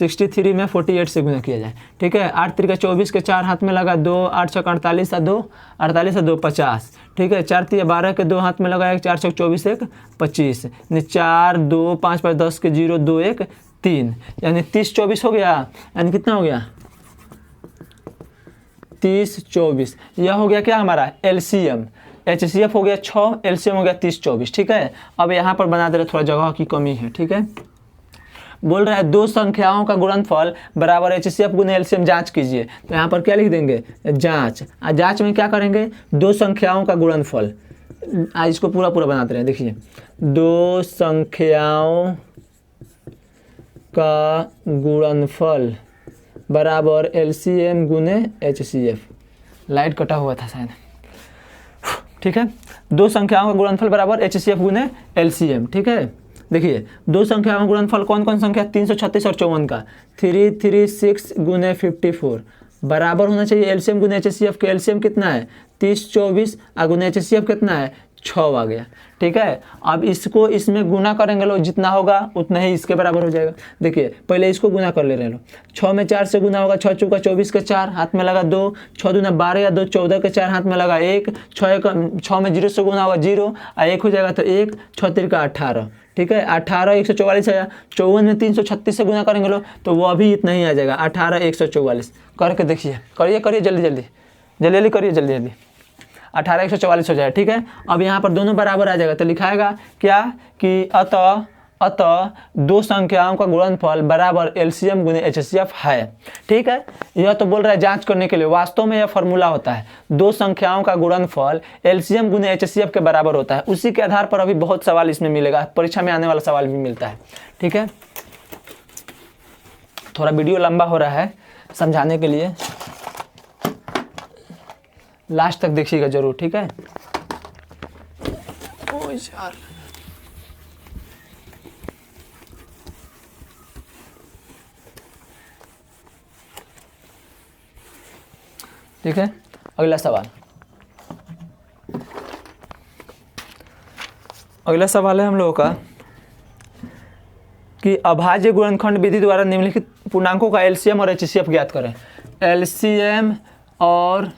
63 में 48 से गुना किया जाए, ठीक है। 8 3 24 के 4 हाथ में लगा 2, 8 6 48 2, 48 2 50, ठीक है। 4 3 12 के 2 हाथ में लगा 4 6 24 1 25, 4 2 5 5 10 के 0 2 1 3, यानी 30 24 हो गया, यानी कितना हो गया 30 24। यह हो गया क्या हमारा LCM, HCF हो गया 6, LCM हो गया 30 24, ठीक है। अब यहाँ पर बना दे रहे, थोड़ा जगह की कमी है, ठीक है। बोल रहा है दो संख्याओं का गुणनफल बराबर HCF गुने LCM जांच कीजिए, तो यहाँ पर क्या लिख देंगे जांच। जांच में क्या करेंगे, दो संख्याओं का गुणनफल, आज इसको पूरा पूरा बनाते रहे, देखिए दो संख्याओं का गुणनफल बराबर LCM गुने HCF। लाइट कटा हुआ था शायद, ठीक है। दो संख्याओं का गुणनफल बराबर HCF गुने LCM, ठीक है। देखिए दो संख्याओं का गुणनफल कौन कौन संख्या, 336 और 54 का 336 गुने 54 बराबर होना चाहिए LCM गुने HCF के। LCM कितना है 30 24 और गुने HCF कितना है 6 आ गया, ठीक है। अब इसको इसमें गुना करेंगे लोग, जितना होगा उतना ही इसके बराबर हो जाएगा। देखिए पहले इसको गुना कर ले रहे लो, 6 में 4 से गुना होगा, 6 चौका 24 के 4 हाथ में लगा 2, 6 दूना 12 या 2 14 के 4 हाथ में लगा 1, 6 में 0 से गुना होगा 0 और 1 हो जाएगा तो 1, 6 3 का 18, ठीक है। 18 144 आया, 54 में 336 से गुना करेंगे लोग तो वो अभी इतना ही आ जाएगा 18 144। करके देखिए, करिए जल्दी जल्दी करिए, जल्दी 18 144 हो जाएगा, ठीक है। अब यहाँ पर दोनों बराबर आ जाएगा तो लिखाएगा क्या कि अतः दो संख्याओं का गुणनफल बराबर LCM गुने HCF है, ठीक है। यह तो बोल रहा है जांच करने के लिए, वास्तव में यह फॉर्मूला होता है, दो संख्याओं का गुणनफल LCM गुने HCF के बराबर होता है। उसी के आधार पर अभी बहुत सवाल इसमें मिलेगा, परीक्षा में आने वाला सवाल भी मिलता है, ठीक है। थोड़ा वीडियो लंबा हो रहा है समझाने के लिए, लास्ट तक देखिएगा जरूर, ठीक है। ओ यार ठीक है। अगला सवाल है हम लोगों का कि अभाज्य गुणनखंड विधि द्वारा निम्नलिखित पूर्णांकों का LCM और HCF ज्ञात करें। LCM और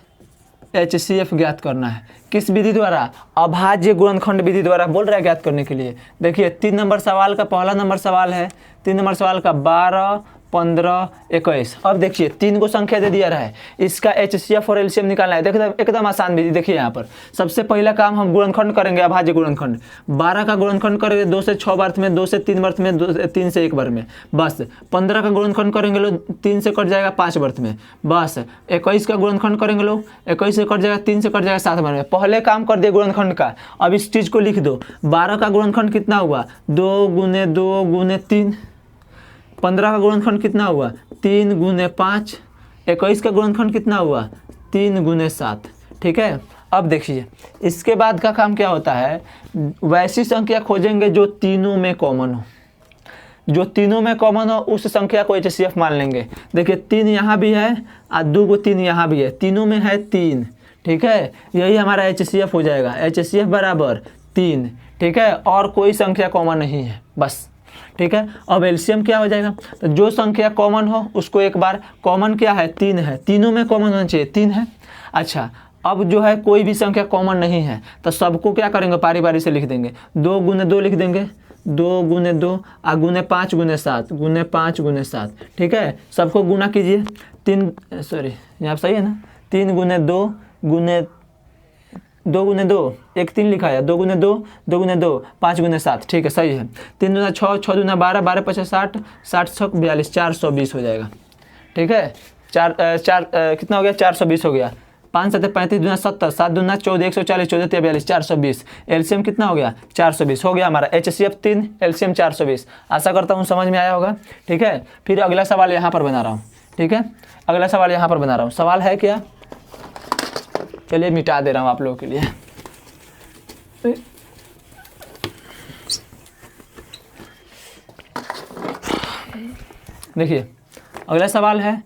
HCF ज्ञात करना है किस विधि द्वारा, अभाज्य गुणनखंड विधि द्वारा बोल रहा है ज्ञात करने के लिए। देखिए 3 नंबर सवाल का पहला नंबर सवाल है, 3 नंबर सवाल का 12 15 21। अब देखिए 3 को संख्या दे दिया रहा है, इसका HCF और LCM निकालना है। देखिए एकदम आसान विधि, देखिए यहाँ पर सबसे पहला काम हम गुणनखंड करेंगे, अभाज्य गुणनखंड। 12 का गुणनखंड करेंगे 2 से 6 बर्थ में, 2 से 3 बर्थ में, 2 से 3 से 1 बर्थ में, बस। 15 का गुणनखंड करेंगे लोग 3 से कट जाएगा 5 बर्थ में, बस। 21 का गुणनखंड करेंगे लोग 21 से कट जाएगा 3 से कट जाएगा 7 बर्थ में। पहले काम कर दिए गुणनखंड का, अब इस चीज़ को लिख दो। 12 का गुणनखंड कितना हुआ 2 गुने 2 गुने 3। 15 का गुणनखंड कितना हुआ 3 गुने 5। 21 का गुणनखंड कितना हुआ 3 गुने 7, ठीक है। अब देखिए इसके बाद का काम क्या होता है, वैसी संख्या खोजेंगे जो तीनों में कॉमन हो, जो तीनों में कॉमन हो उस संख्या को HCF मान लेंगे। देखिए 3 यहाँ भी है और 2 को 3 यहाँ भी है, तीनों में है 3, ठीक है। यही हमारा HCF हो जाएगा, HCF बराबर 3, ठीक है। और कोई संख्या कॉमन नहीं है, बस, ठीक है। अब LCM क्या हो जाएगा, तो जो संख्या कॉमन हो उसको एक बार, कॉमन क्या है 3 है, तीनों में कॉमन होना चाहिए 3 है। अच्छा अब जो है कोई भी संख्या कॉमन नहीं है तो सबको क्या करेंगे बारी बारी से लिख देंगे। 2 गुने 2 लिख देंगे, 2 गुने 2 और गुने 5 गुने 7 गुने 5 गुने 7, ठीक है। सबको गुना कीजिए, 3 सॉरी यहाँ सही है ना, 3 गुने 2 गुने 2 गुने 2 एक 3 लिखा है, 2 गुने 2 2 गुने 2 5 गुने 7, ठीक है सही है। 3 दूना 6 6 दूना 12 12 5 60 60 6 42 420 हो जाएगा, ठीक है। 4 कितना हो गया 420 हो गया। 5 7 35 दूना 70 7 दूना 14 140 14 42 420। LCM कितना हो गया 420 हो गया हमारा। HCF 3 LCM 420। आशा करता हूँ समझ में आया होगा, ठीक है। फिर अगला सवाल यहाँ पर बना रहा हूँ, ठीक है। अगला सवाल यहाँ पर बना रहा हूँ, सवाल है क्या, चलिए मिटा दे रहा हूँ आप लोगों के लिए। देखिए अगला सवाल है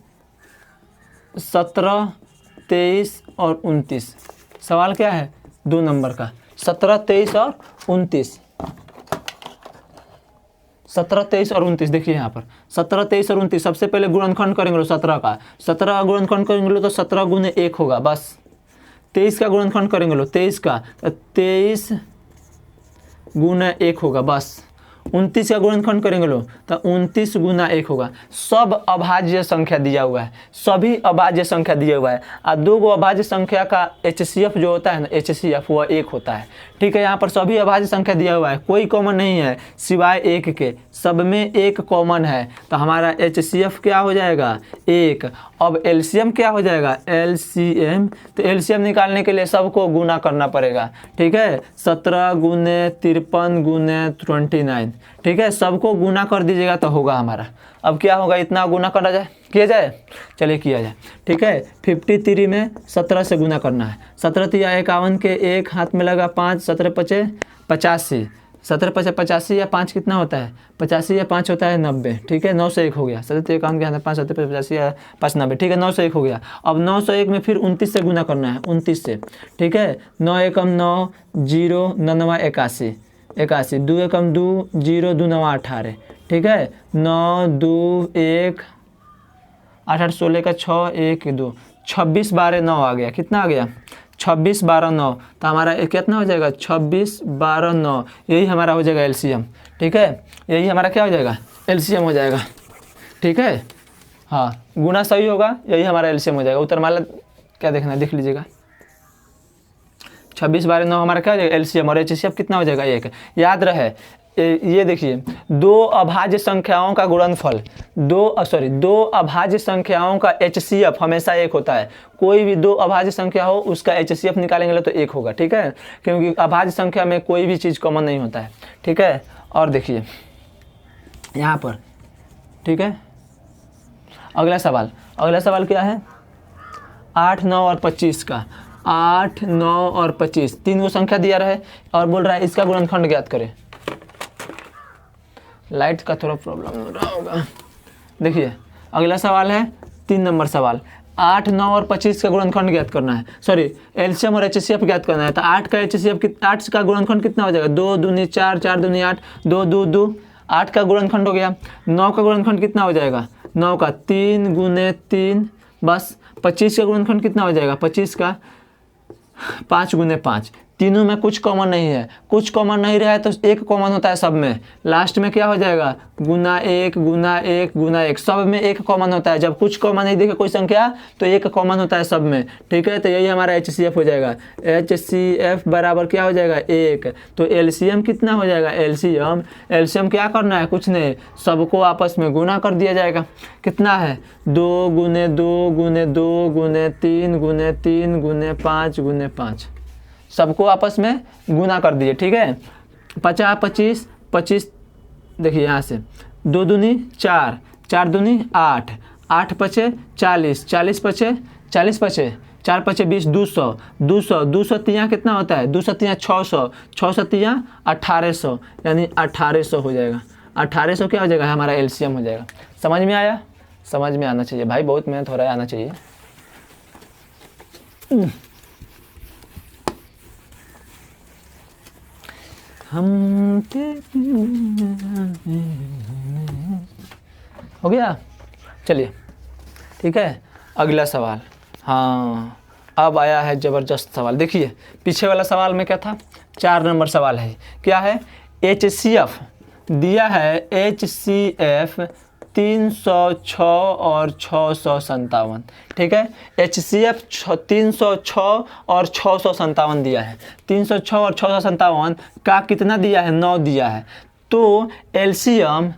17 23 और 29। सवाल क्या है 2 नंबर का, 17 23 और 29। 17, 23 और 29। देखिए यहाँ पर 17, 23 और 29। सबसे पहले गुणनखंड करेंगे 17 का, 17 का गुणनखंड करेंगे तो 17 गुने 1 होगा बस। 23 का गुणनखंड करेंगे लो 23 का, 23 गुना 1 होगा बस। 29 का गुणनखंड करेंगे लो तो 29 गुना 1 होगा। सब अभाज्य संख्या दिया हुआ है, सभी अभाज्य संख्या दिया हुआ है। और दो गो अभाज्य संख्या का HCF जो होता है ना, HCF वह 1 होता है। ठीक है, यहाँ पर सभी अभाज्य संख्या दिया हुआ है, कोई कॉमन नहीं है सिवाय 1 के, सब में 1 कॉमन है। तो हमारा HCF क्या हो जाएगा 1। अब LCM क्या हो जाएगा LCM। तो LCM निकालने के लिए सबको गुना करना पड़ेगा। ठीक है, 17 गुने 53 गुने 29। ठीक है, सबको गुना कर दीजिएगा तो होगा हमारा। अब क्या होगा, इतना गुना करा जाए, किया जाए, चलिए किया जाए। ठीक है, 53 में 17 से गुना करना है। 17 तिया 51 के 1 हाथ में लगा 5, 17 पचे 85, 17 पचे 85 या 5 कितना होता है 85 या 5 होता है 90। ठीक है, 9 से 1 हो गया। 17 51 के हाथ में 5, 17 85 या 5 90। ठीक है, 9 से 1 हो गया। अब 9 से 1 में फिर 29 से गुना करना है, 29 से। ठीक है, 9 एकम 9, 0 9 81, 81 2 एकम 2, 0 2 9 18। ठीक है, 9 2 1 8 8 16 का 6 1 2, 26 12 9 आ गया। कितना आ गया 26 12 9। तो हमारा कितना हो जाएगा 26 12 9। यही हमारा हो जाएगा LCM। ठीक है, यही हमारा क्या हो जाएगा LCM हो जाएगा। ठीक है, हाँ गुना सही होगा, यही हमारा LCM हो जाएगा। उत्तरमाला क्या देखना है देख लीजिएगा। 26 12 9 हमारा क्या हो जाएगा LCM, और HCF कितना हो जाएगा 1। याद रहे ये देखिए, दो अभाज्य संख्याओं का गुणनफल, दो अभाज्य संख्याओं का HCF हमेशा 1 होता है। कोई भी दो अभाज्य संख्या हो उसका HCF निकालेंगे तो 1 होगा। ठीक है, क्योंकि अभाज्य संख्या में कोई भी चीज़ कॉमन नहीं होता है। ठीक है, और देखिए यहाँ पर। ठीक है, अगला सवाल क्या है 8 9 और 25 का। 8 9 और 25 तीन वो संख्या दिया रहे और बोल रहा है इसका गुणनखंड ज्ञात करें। लाइट का थोड़ा प्रॉब्लम हो रहा होगा। देखिए अगला सवाल है 3 नंबर सवाल। 8 9 और 25 का गुणनखंड ज्ञात करना है, सॉरी LCM और HCF ज्ञात करना है। तो 8 का HCF 8 का गुणनखंड कितना हो जाएगा 2 दूनी 4 4 दूनी 8 2 2 2 8 का गुणनखंड हो गया। 9 का गुणनखंड कितना हो जाएगा 9 का 3 गुने 3 बस। 25 का गुणनखंड कितना हो जाएगा 25 का 5 गुने 5। तीनों में कुछ कॉमन नहीं है, कुछ कॉमन नहीं रहा है तो एक कॉमन होता है सब में। लास्ट में क्या हो जाएगा गुना 1 गुना 1 गुना 1, सब में एक कॉमन होता है। जब कुछ कॉमन नहीं दिखे कोई संख्या तो एक कॉमन होता है सब में। ठीक है, तो यही हमारा HCF हो जाएगा। HCF बराबर क्या हो जाएगा 1। तो LCM कितना हो जाएगा LCM क्या करना है कुछ नहीं, सबको आपस में गुना कर दिया जाएगा। कितना है 2 गुने 2 गुने 2 गुने 3 गुने 3 गुने 5 गुने 5, सबको आपस में गुना कर दिए। ठीक है, 50 25 25 देखिए यहाँ से 2 दूनी 4 4 दूनी 8 8 पचे 40 40 पचे 40 पचे 4 पचे 20 200 200 200 तिया कितना होता है 200 तिया 600 600 तिया 1800, यानी 1800 हो जाएगा। 1800 क्या हो जाएगा हमारा LCM हो जाएगा। समझ में आया, समझ में आना चाहिए भाई, बहुत मेहनत हो रहा है, आना चाहिए। हम हो गया, चलिए ठीक है अगला सवाल। हाँ अब आया है ज़बरदस्त सवाल। देखिए पीछे वाला सवाल में क्या था 4 नंबर सवाल है, क्या है HCF दिया है HCF 306 और 657। ठीक है, HCF 306 और 657 दिया है। 306 और 657 का कितना दिया है 9 दिया है। तो LCM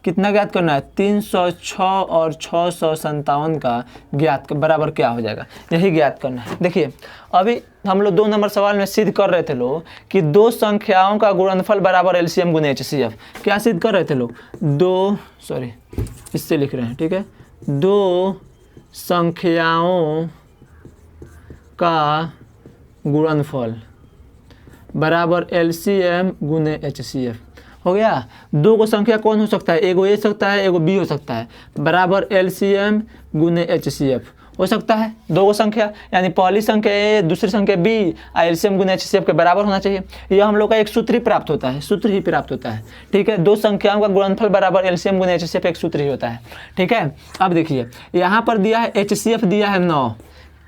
कितना ज्ञात करना है 306 और 657 का ज्ञात बराबर क्या हो जाएगा, यही ज्ञात करना है। देखिए अभी हम लोग 2 नंबर सवाल में सिद्ध कर रहे थे लोग कि दो संख्याओं का गुणनफल बराबर LCM गुने HCF। क्या सिद्ध कर रहे थे लोग इससे लिख रहे हैं। ठीक है, दो संख्याओं का गुणनफल बराबर LCM गुने HCF। हो गया। दो को संख्या कौन हो सकता है, एगो ए सकता है एगो बी हो सकता है, बराबर LCM गुने HCF हो सकता है। दो को संख्या यानी पहली संख्या ए दूसरी संख्या बी LCM गुने HCF के बराबर होना चाहिए। यह हम लोग का एक सूत्र ही प्राप्त होता है, सूत्र ही प्राप्त होता है। ठीक है, दो संख्याओं का गुणनफल बराबर LCM गुने HCF एक सूत्र ही होता है। ठीक है, अब देखिए यहाँ पर दिया है HCF दिया है 9,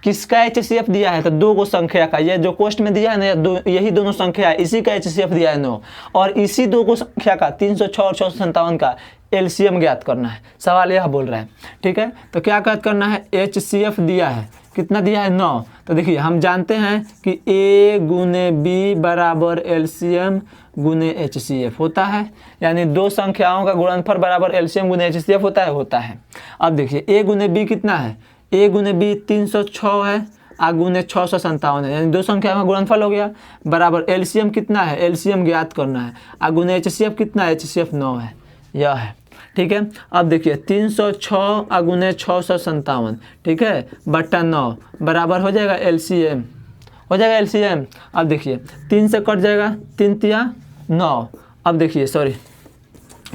किसका HCF दिया है तो दो को संख्या का, ये जो कोष्ट में दिया है ना यही दोनों संख्या है, इसी का HCF दिया है 9 और इसी दो को संख्या का 306 और 657 का LCM ज्ञात करना है, सवाल यह बोल रहा है। ठीक है, तो क्या ज्ञात करना है, HCF दिया है, कितना दिया है 9। तो देखिए हम जानते हैं कि A गुने B बराबर LCM गुने HCF होता है, यानी दो संख्याओं का गुणनफल बराबर LCM गुने HCF होता है। अब देखिए A गुने B कितना है, A गुने B 306 है, आ गुने 657 है, यानी दो संख्या का गुणनफल हो गया, बराबर LCM कितना है, LCM ज्ञात करना है, आ गुने HCF कितना है, HCF 9 है, यह है। ठीक है, अब देखिए 306 आ गुने 657, ठीक है, बट्टा 9 बराबर हो जाएगा LCM, हो जाएगा LCM। अब देखिए 3 से कट जाएगा, 3 तिया 9, अब देखिए सॉरी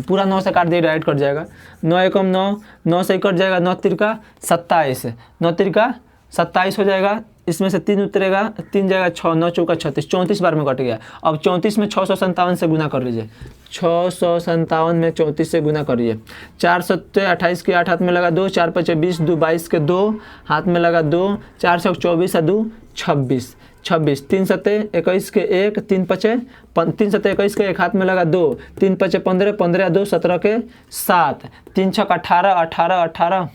पूरा 9 से काट दिए डायरेक्ट कट जाएगा, 9 एकम 9, 9 से कट जाएगा, 9 तिरका 27, 9 तिरका 27 हो जाएगा, इसमें से 3 उतरेगा, 3 जाएगा 6, 9 चौका 36, 34 बार में कट गया। अब 34 में 657 से गुना कर लीजिए, 657 में 34 से गुना करिए, 4 सत्ते 28 के 8 हाथ में लगा 2, 4 पचे 20, 2 22 के 2 हाथ में लगा 2, 4 से 24 है 2 26, 26 3 सत्ते 21 के 1, 3 पचे 3 सत्ते 21 के 1 हाथ में लगा 2, 3 पचे 15, 15 2 17 के 7, 3 छक 18, 18 18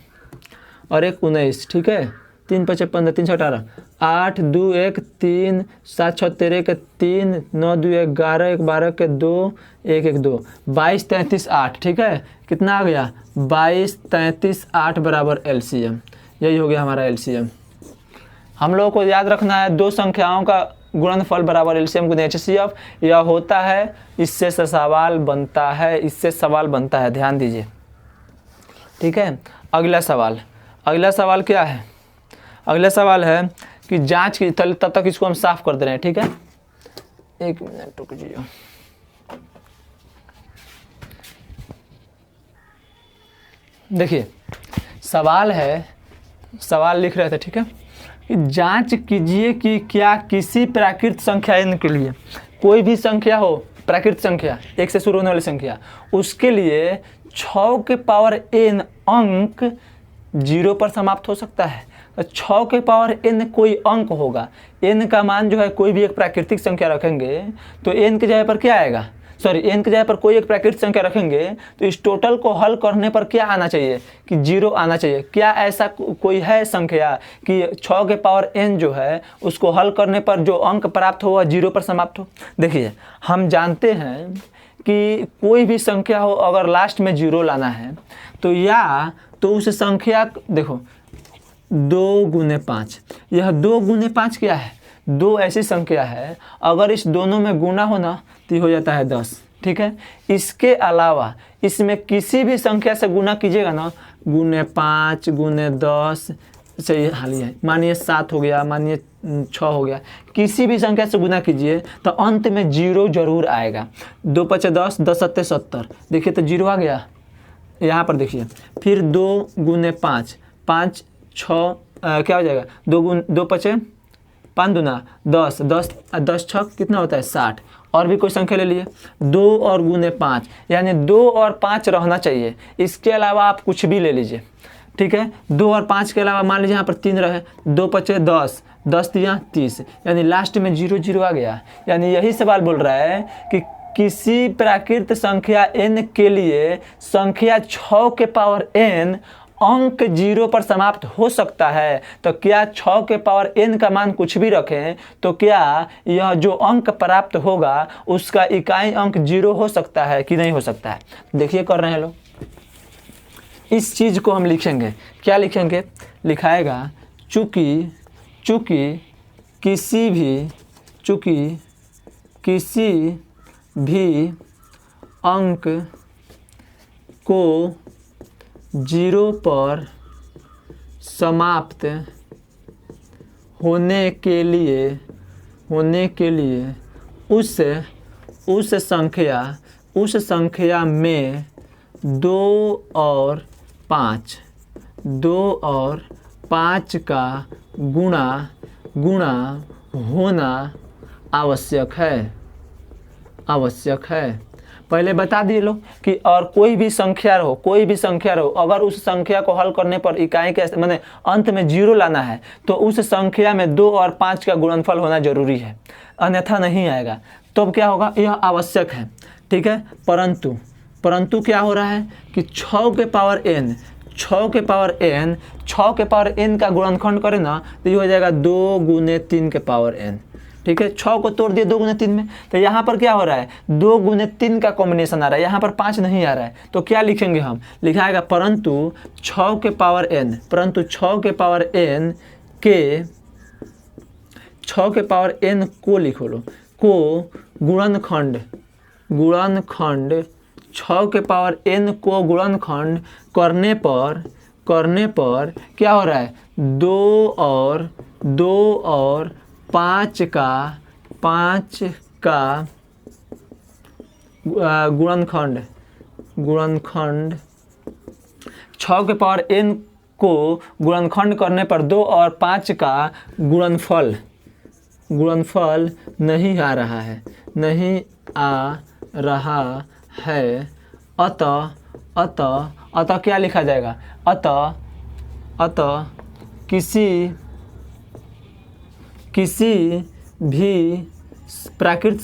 और 1 19। ठीक है, 3 पचे 15, 3 छक 18, 8 2 1 3, 7 6 13 के 3, 9 2 11, 1 12 के 2, 1 1 2, 22 33 8। ठीक है, कितना आ गया 22 33 8 बराबर LCM, यही हो गया हमारा LCM। हम लोगों को याद रखना है दो संख्याओं का गुणनफल बराबर LCM गुने HCF, यह होता है, इससे सवाल बनता है, इससे सवाल बनता है, ध्यान दीजिए। ठीक है, अगला सवाल क्या है, अगला सवाल है कि जांच की, तब तक इसको हम साफ कर दे रहे हैं। ठीक है, 1 मिनट रुक जाइए। देखिए सवाल है, सवाल लिख रहे थे। ठीक है, कि जांच कीजिए कि क्या किसी प्राकृत संख्या n के लिए, कोई भी संख्या हो प्राकृत संख्या 1 से शुरू होने वाली संख्या, उसके लिए 6 के पावर n अंक 0 पर समाप्त हो सकता है। 6 के पावर n कोई अंक होगा, n का मान जो है कोई भी एक प्राकृतिक संख्या रखेंगे तो n की जगह पर क्या आएगा, सॉरी n की जगह पर कोई एक प्राकृतिक संख्या रखेंगे तो इस टोटल को हल करने पर क्या आना चाहिए कि 0 आना चाहिए। क्या ऐसा कोई है संख्या कि 6 के पावर n जो है उसको हल करने पर जो अंक प्राप्त हो वह 0 पर समाप्त हो। देखिए हम जानते हैं कि कोई भी संख्या हो अगर लास्ट में 0 लाना है तो या तो उस संख्या, देखो 2 गुने 5, यह 2 गुने 5 क्या है, 2 ऐसी संख्या है अगर इस दोनों में गुना हो ना तो हो जाता है 10। ठीक है, इसके अलावा इसमें किसी भी संख्या से गुना कीजिएगा ना, गुने 5 गुने 10 से हाल ही है, मानिए 7 हो गया, मानिए 6 हो गया, किसी भी संख्या से गुना कीजिए तो अंत में 0 जरूर आएगा। 2 पचे 10, 10 सत्ते 70, देखिए तो 0 आ गया यहाँ पर। देखिए फिर 2 गुने 5, 5 6 क्या हो जाएगा, 2 पचे 5 दूना 10, 10 6 कितना होता है 60। और भी कोई संख्या ले लिए, 2 और गुने 5, यानी 2 और 5 रहना चाहिए, इसके अलावा आप कुछ भी ले लीजिए। ठीक है, 2 और 5 के अलावा मान लीजिए यहाँ पर 3 रहे, 2 पचे 10, 10 तिया 30, यानी लास्ट में 0 0 आ गया। यानी यही सवाल बोल रहा है कि किसी प्राकृत संख्या n के लिए संख्या 6 के पावर n अंक 0 पर समाप्त हो सकता है। तो क्या 6 के पावर n का मान कुछ भी रखें तो क्या यह जो अंक प्राप्त होगा उसका इकाई अंक 0 हो सकता है कि नहीं हो सकता है। देखिए कर रहे हैं लोग, इस चीज़ को हम लिखेंगे, क्या लिखेंगे, लिखाएगा चूँकि किसी भी अंक को 0 पर समाप्त होने के लिए उस संख्या उस संख्या में 2 और 5 का गुणा होना आवश्यक है। पहले बता दिए लोग कि और कोई भी संख्या रहो, अगर उस संख्या को हल करने पर इकाई के माने अंत में 0 लाना है तो उस संख्या में 2 और 5 का गुणनफल होना जरूरी है, अन्यथा नहीं आएगा। तो क्या होगा, यह आवश्यक है, ठीक है। परंतु क्या हो रहा है कि 6 के पावर n का गुणनखंड करें ना तो ये हो जाएगा 2 गुने 3 के पावर n, ठीक है। 6 को तोड़ दिए 2 गुने 3 में, तो यहाँ पर क्या हो रहा है 2 गुने 3 का कॉम्बिनेशन आ रहा है, यहाँ पर 5 नहीं आ रहा है। तो क्या लिखेंगे हम, लिखा आएगा परंतु 6 के पावर n को लिखो लो, को गुणनखंड 6 के पावर n को गुणनखंड करने पर क्या हो रहा है 2 और 5 का गुणनखंड 6 के पावर n को गुणनखंड करने पर 2 और 5 का गुणनफल नहीं आ रहा है। अतः क्या लिखा जाएगा, अतः किसी भी प्राकृत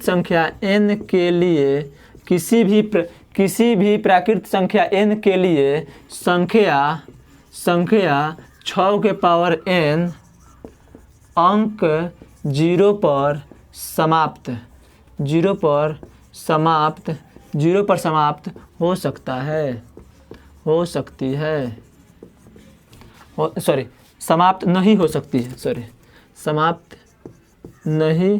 संख्या n के लिए किसी भी प्राकृत संख्या n के लिए संख्या 6 के पावर n अंक 0 पर समाप्त हो सकती है, समाप्त नहीं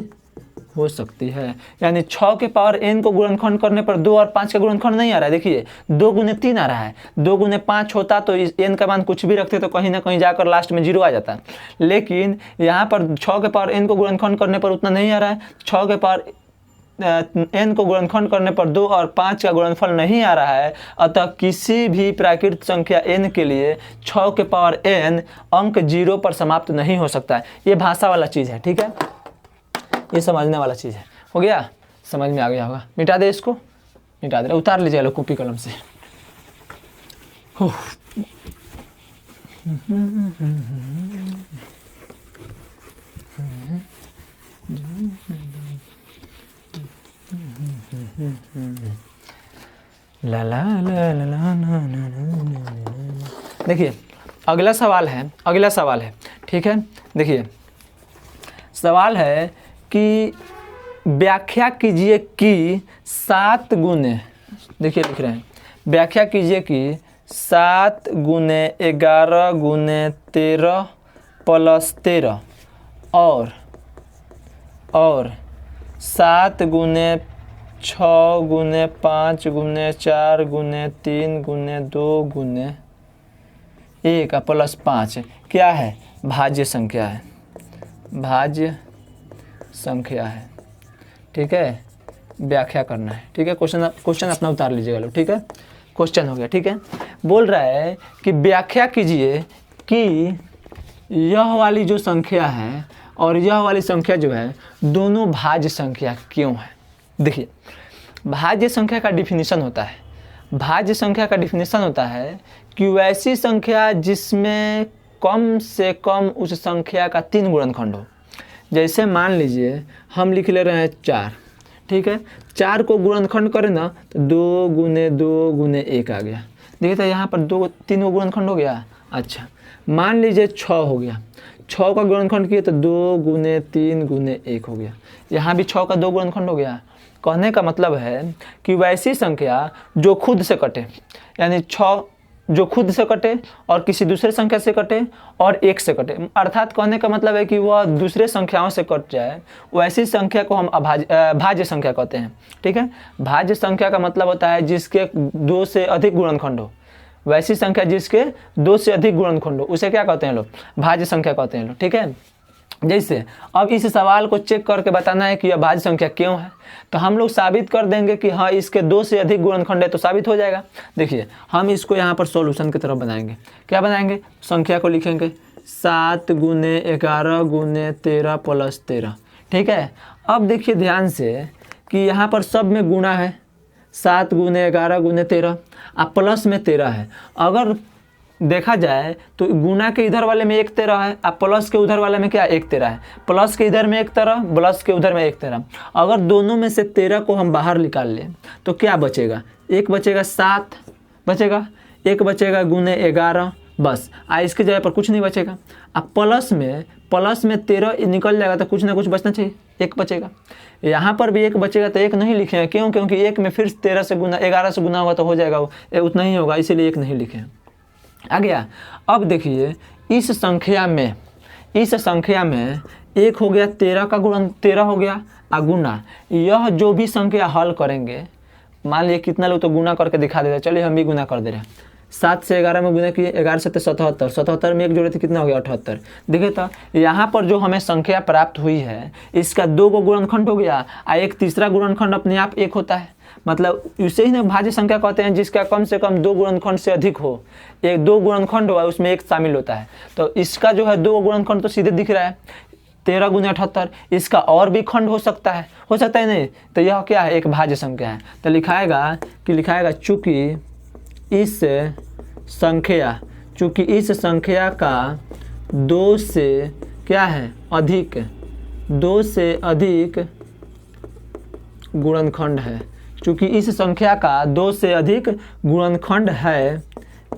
हो सकती है, यानी 6 के पावर n को गुणनखंड करने पर 2 और 5 का गुणनखंड नहीं आ रहा है। देखिए 2 गुने 3 आ रहा है, 2 गुने 5 होता तो इस n का मान कुछ भी रखते तो कहीं ना कहीं जाकर लास्ट में 0 आ जाता, लेकिन यहाँ पर 6 के पावर n को गुणनखंड करने पर उतना नहीं आ रहा है। 6 के पावर n को गुणनखंड करने पर 2 और 5 का गुणनफल नहीं आ रहा है। अतः किसी भी प्राकृत संख्या n के लिए 6 के पावर n अंक 0 पर समाप्त नहीं हो सकता है। ये भाषा वाला चीज़ है, ठीक है, ये समझने वाला चीज़ है। हो गया, समझ में आ गया होगा। मिटा दे इसको, मिटा दे, उतार लीजिए लो कॉपी कलम से। ला ला ला ला ला ना ना। देखिए अगला सवाल है, ठीक है। देखिए सवाल है कि व्याख्या कीजिए कि 7 गुने, देखिए लिख रहे हैं, व्याख्या कीजिए कि 7 गुने 11 गुने 13 प्लस 13 और 7 गुने 6 गुने 5 गुने 4 गुने 3 गुने 2 गुने 1 प्लस 5 क्या है, भाज्य संख्या है, ठीक है। व्याख्या करना है, ठीक है। क्वेश्चन अपना उतार लीजिएगा लोग, ठीक है। क्वेश्चन हो गया, ठीक है। बोल रहा है कि व्याख्या कीजिए कि यह वाली जो संख्या है और यह वाली संख्या जो है दोनों भाज्य संख्या क्यों है। देखिए भाज्य संख्या का डिफिनीशन होता है कि वैसी संख्या जिसमें कम से कम उस संख्या का 3 गुणनखंड हो। जैसे मान लीजिए हम लिख ले रहे हैं 4, ठीक है। 4 को गुणनखंड करें ना तो 2 गुने 2 गुने 1 आ गया। देखिए तो यहाँ पर 3 को गुणनखंड हो गया। अच्छा मान लीजिए 6 हो गया, 6 का गुणनखंड किए तो 2 गुने 3 गुने 1 हो गया। यहाँ भी 6 का 2 गुणनखंड हो गया। कहने का मतलब है कि वैसी संख्या जो खुद से कटे, यानी 6 जो खुद से कटे और किसी दूसरे संख्या से कटे और 1 से कटे, अर्थात कहने का मतलब है कि वह दूसरे संख्याओं से कट जाए, वैसी संख्या को हम भाज्य संख्या कहते हैं, ठीक है। भाज्य संख्या का मतलब होता है जिसके 2 से अधिक गुणनखंड हो। वैसी संख्या जिसके 2 से अधिक गुणनखंड हो उसे क्या कहते हैं लोग, भाज्य संख्या कहते हैं लोग, ठीक है। जैसे अब इस सवाल को चेक करके बताना है कि यह भाज्य संख्या क्यों है, तो हम लोग साबित कर देंगे कि हाँ इसके 2 से अधिक गुणनखंड है, तो साबित हो जाएगा। देखिए हम इसको यहाँ पर सॉल्यूशन की तरफ बनाएंगे। क्या बनाएंगे? संख्या को लिखेंगे 7 गुने 11 गुने 13 प्लस 13। ठीक है, अब देखिए ध्यान से कि यहाँ पर सब में गुणा है, 7 गुने 11 गुने 13, अब प्लस में 13 है। अगर देखा जाए तो गुना के इधर वाले में 1 13 है, अब प्लस के उधर वाले में क्या 1 13 है, प्लस के इधर में 1 13, प्लस के उधर में 1 13। अगर दोनों में से 13 को हम बाहर निकाल लें तो क्या बचेगा? 1 बचेगा, 7 बचेगा, 1 बचेगा गुने 11, बस। इसकी जगह पर कुछ नहीं बचेगा। अब प्लस में 13 निकल जाएगा तो कुछ ना कुछ बचना चाहिए, 1 बचेगा। यहाँ पर भी 1 बचेगा तो 1 नहीं लिखे हैं, क्यों? क्योंकि 1 में फिर 13 से गुना 11 से गुना होगा तो हो जाएगा वो, उतना ही होगा, इसीलिए 1 नहीं लिखे हैं। आ गया। अब देखिए इस संख्या में 1 हो गया, 13 का गुणन 13 हो गया गुना। यह जो भी संख्या हल करेंगे, मान लिया कितना लोग तो गुना करके दिखा दे रहे, चलिए हम भी गुना कर दे रहे हैं। 7 से 11 में गुना किए, 11 से 77, 77 में 1 जोड़े थे, कितना हो गया? 78। देखिए तो यहाँ पर जो हमें संख्या प्राप्त हुई है इसका 2 गो गुणनखंड हो गया, एक तीसरा गुणनखंड अपने आप 1 होता है। मतलब इसे ही ना भाज्य संख्या कहते हैं, जिसका कम से कम 2 गुणनखंड से अधिक हो। 2 गुणनखंड हुआ उसमें 1 शामिल होता है, तो इसका जो है 2 गुणनखंड तो सीधे दिख रहा है, 13 गुने 78। इसका और भी खंड हो सकता है नहीं, तो यह क्या है? एक भाज्य संख्या है। तो लिखाएगा चूंकि इस संख्या का 2 से क्या है? अधिक 2 से अधिक गुणनखंड है। चूँकि इस संख्या का 2 से अधिक गुणनखंड है,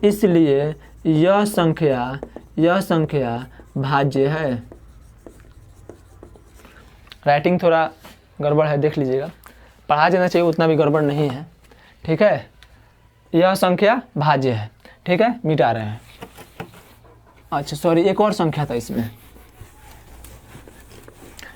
इसलिए यह संख्या भाज्य है। राइटिंग थोड़ा गड़बड़ है, देख लीजिएगा, पढ़ा जाना चाहिए, उतना भी गड़बड़ नहीं है। ठीक है, यह संख्या भाज्य है। ठीक है, मिटा रहे हैं। अच्छा सॉरी, एक और संख्या था इसमें।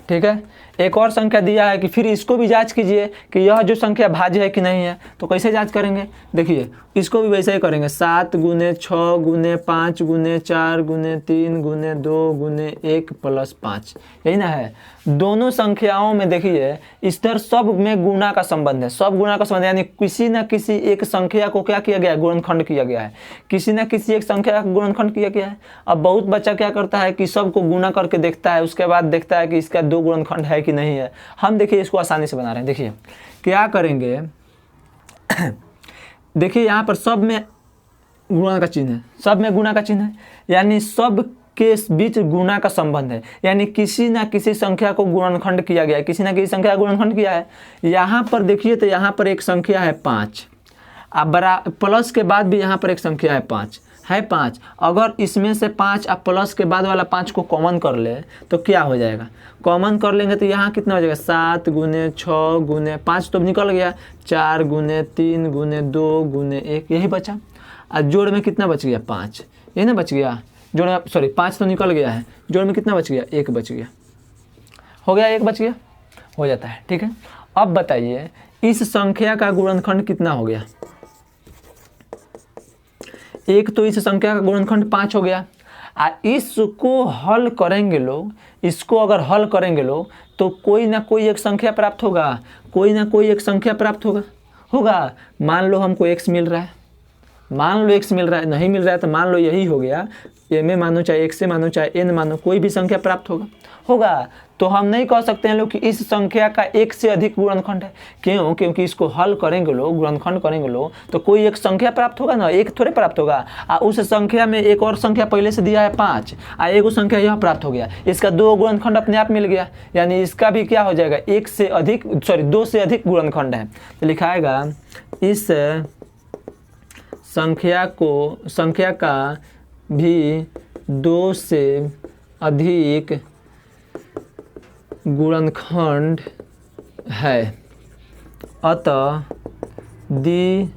ठीक है, एक और संख्या दिया है कि फिर इसको भी जांच कीजिए कि यह जो संख्या भाज्य है कि नहीं है। तो कैसे जांच करेंगे? देखिए इसको भी वैसे ही करेंगे, 7 गुने 6 गुने 5 गुने 4 गुने 3 गुने 2 गुने 1 प्लस 5, यही ना है। दोनों संख्याओं में देखिए इधर सब में गुणा का संबंध है, सब गुणा का संबंध, यानी किसी न किसी एक संख्या को क्या किया गया है? गुणनखंड किया गया है, किसी न किसी एक संख्या का गुणनखंड किया गया है। अब बहुत बच्चा क्या करता है कि सबको गुणा करके देखता है, उसके बाद देखता है कि इसका 2 गुणनखंड है कि नहीं है। हम देखिए इसको आसानी से बना रहे हैं। देखिए क्या करेंगे, देखिए यहाँ पर सब में गुणा का चिन्ह है, सब में गुणा का चिन्ह है, यानी सब के बीच गुणा का संबंध है, यानी किसी ना किसी संख्या को गुणनखंड किया गया है, किसी ना किसी संख्या का गुणनखंड किया है। यहाँ पर देखिए तो यहाँ पर एक संख्या है 5, अब प्लस के बाद भी यहाँ पर एक संख्या है 5 है 5। अगर इसमें से 5 आप प्लस के बाद वाला 5 को कॉमन कर ले तो क्या हो जाएगा? कॉमन कर लेंगे तो यहाँ कितना हो जाएगा? 7 गुने 6 गुने 5 तो निकल गया, 4 गुने 3 गुने 2 गुने 1, यही बचा। और जोड़ में कितना बच गया? 5, यही ना बच गया। जोड़ में सॉरी 5 तो निकल गया है, जोड़ में कितना बच गया? 1 बच गया, हो गया, 1 बच गया, हो जाता है। ठीक है, अब बताइए इस संख्या का गुणनखंड कितना हो गया? एक तो इस संख्या का गुणनखंड 5 हो गया। इसको हल करेंगे लोग, इसको अगर हल करेंगे लोग तो कोई ना कोई एक संख्या प्राप्त होगा, कोई ना कोई एक संख्या प्राप्त होगा। मान लो हमको x मिल रहा है, मान लो x मिल रहा है, नहीं मिल रहा है तो मान लो यही हो गया, ए में मानो चाहे x से मानो चाहे n मानो, कोई भी संख्या प्राप्त होगा। तो हम नहीं कह सकते हैं लोग कि इस संख्या का 1 से अधिक गुणनखंड है। क्यों? क्योंकि इसको हल करेंगे लोग, गुणनखंड करेंगे लोग तो कोई एक संख्या प्राप्त होगा ना, एक थोड़े प्राप्त होगा। उस संख्या में एक और संख्या पहले से दिया है 5, एक संख्या यह प्राप्त हो गया, इसका 2 गुणनखंड अपने आप मिल गया, यानी इसका भी क्या हो जाएगा? 2 से अधिक गुणनखंड है। तो लिखाएगा इस संख्या का भी 2 से अधिक गुणनखंड है, अतः दी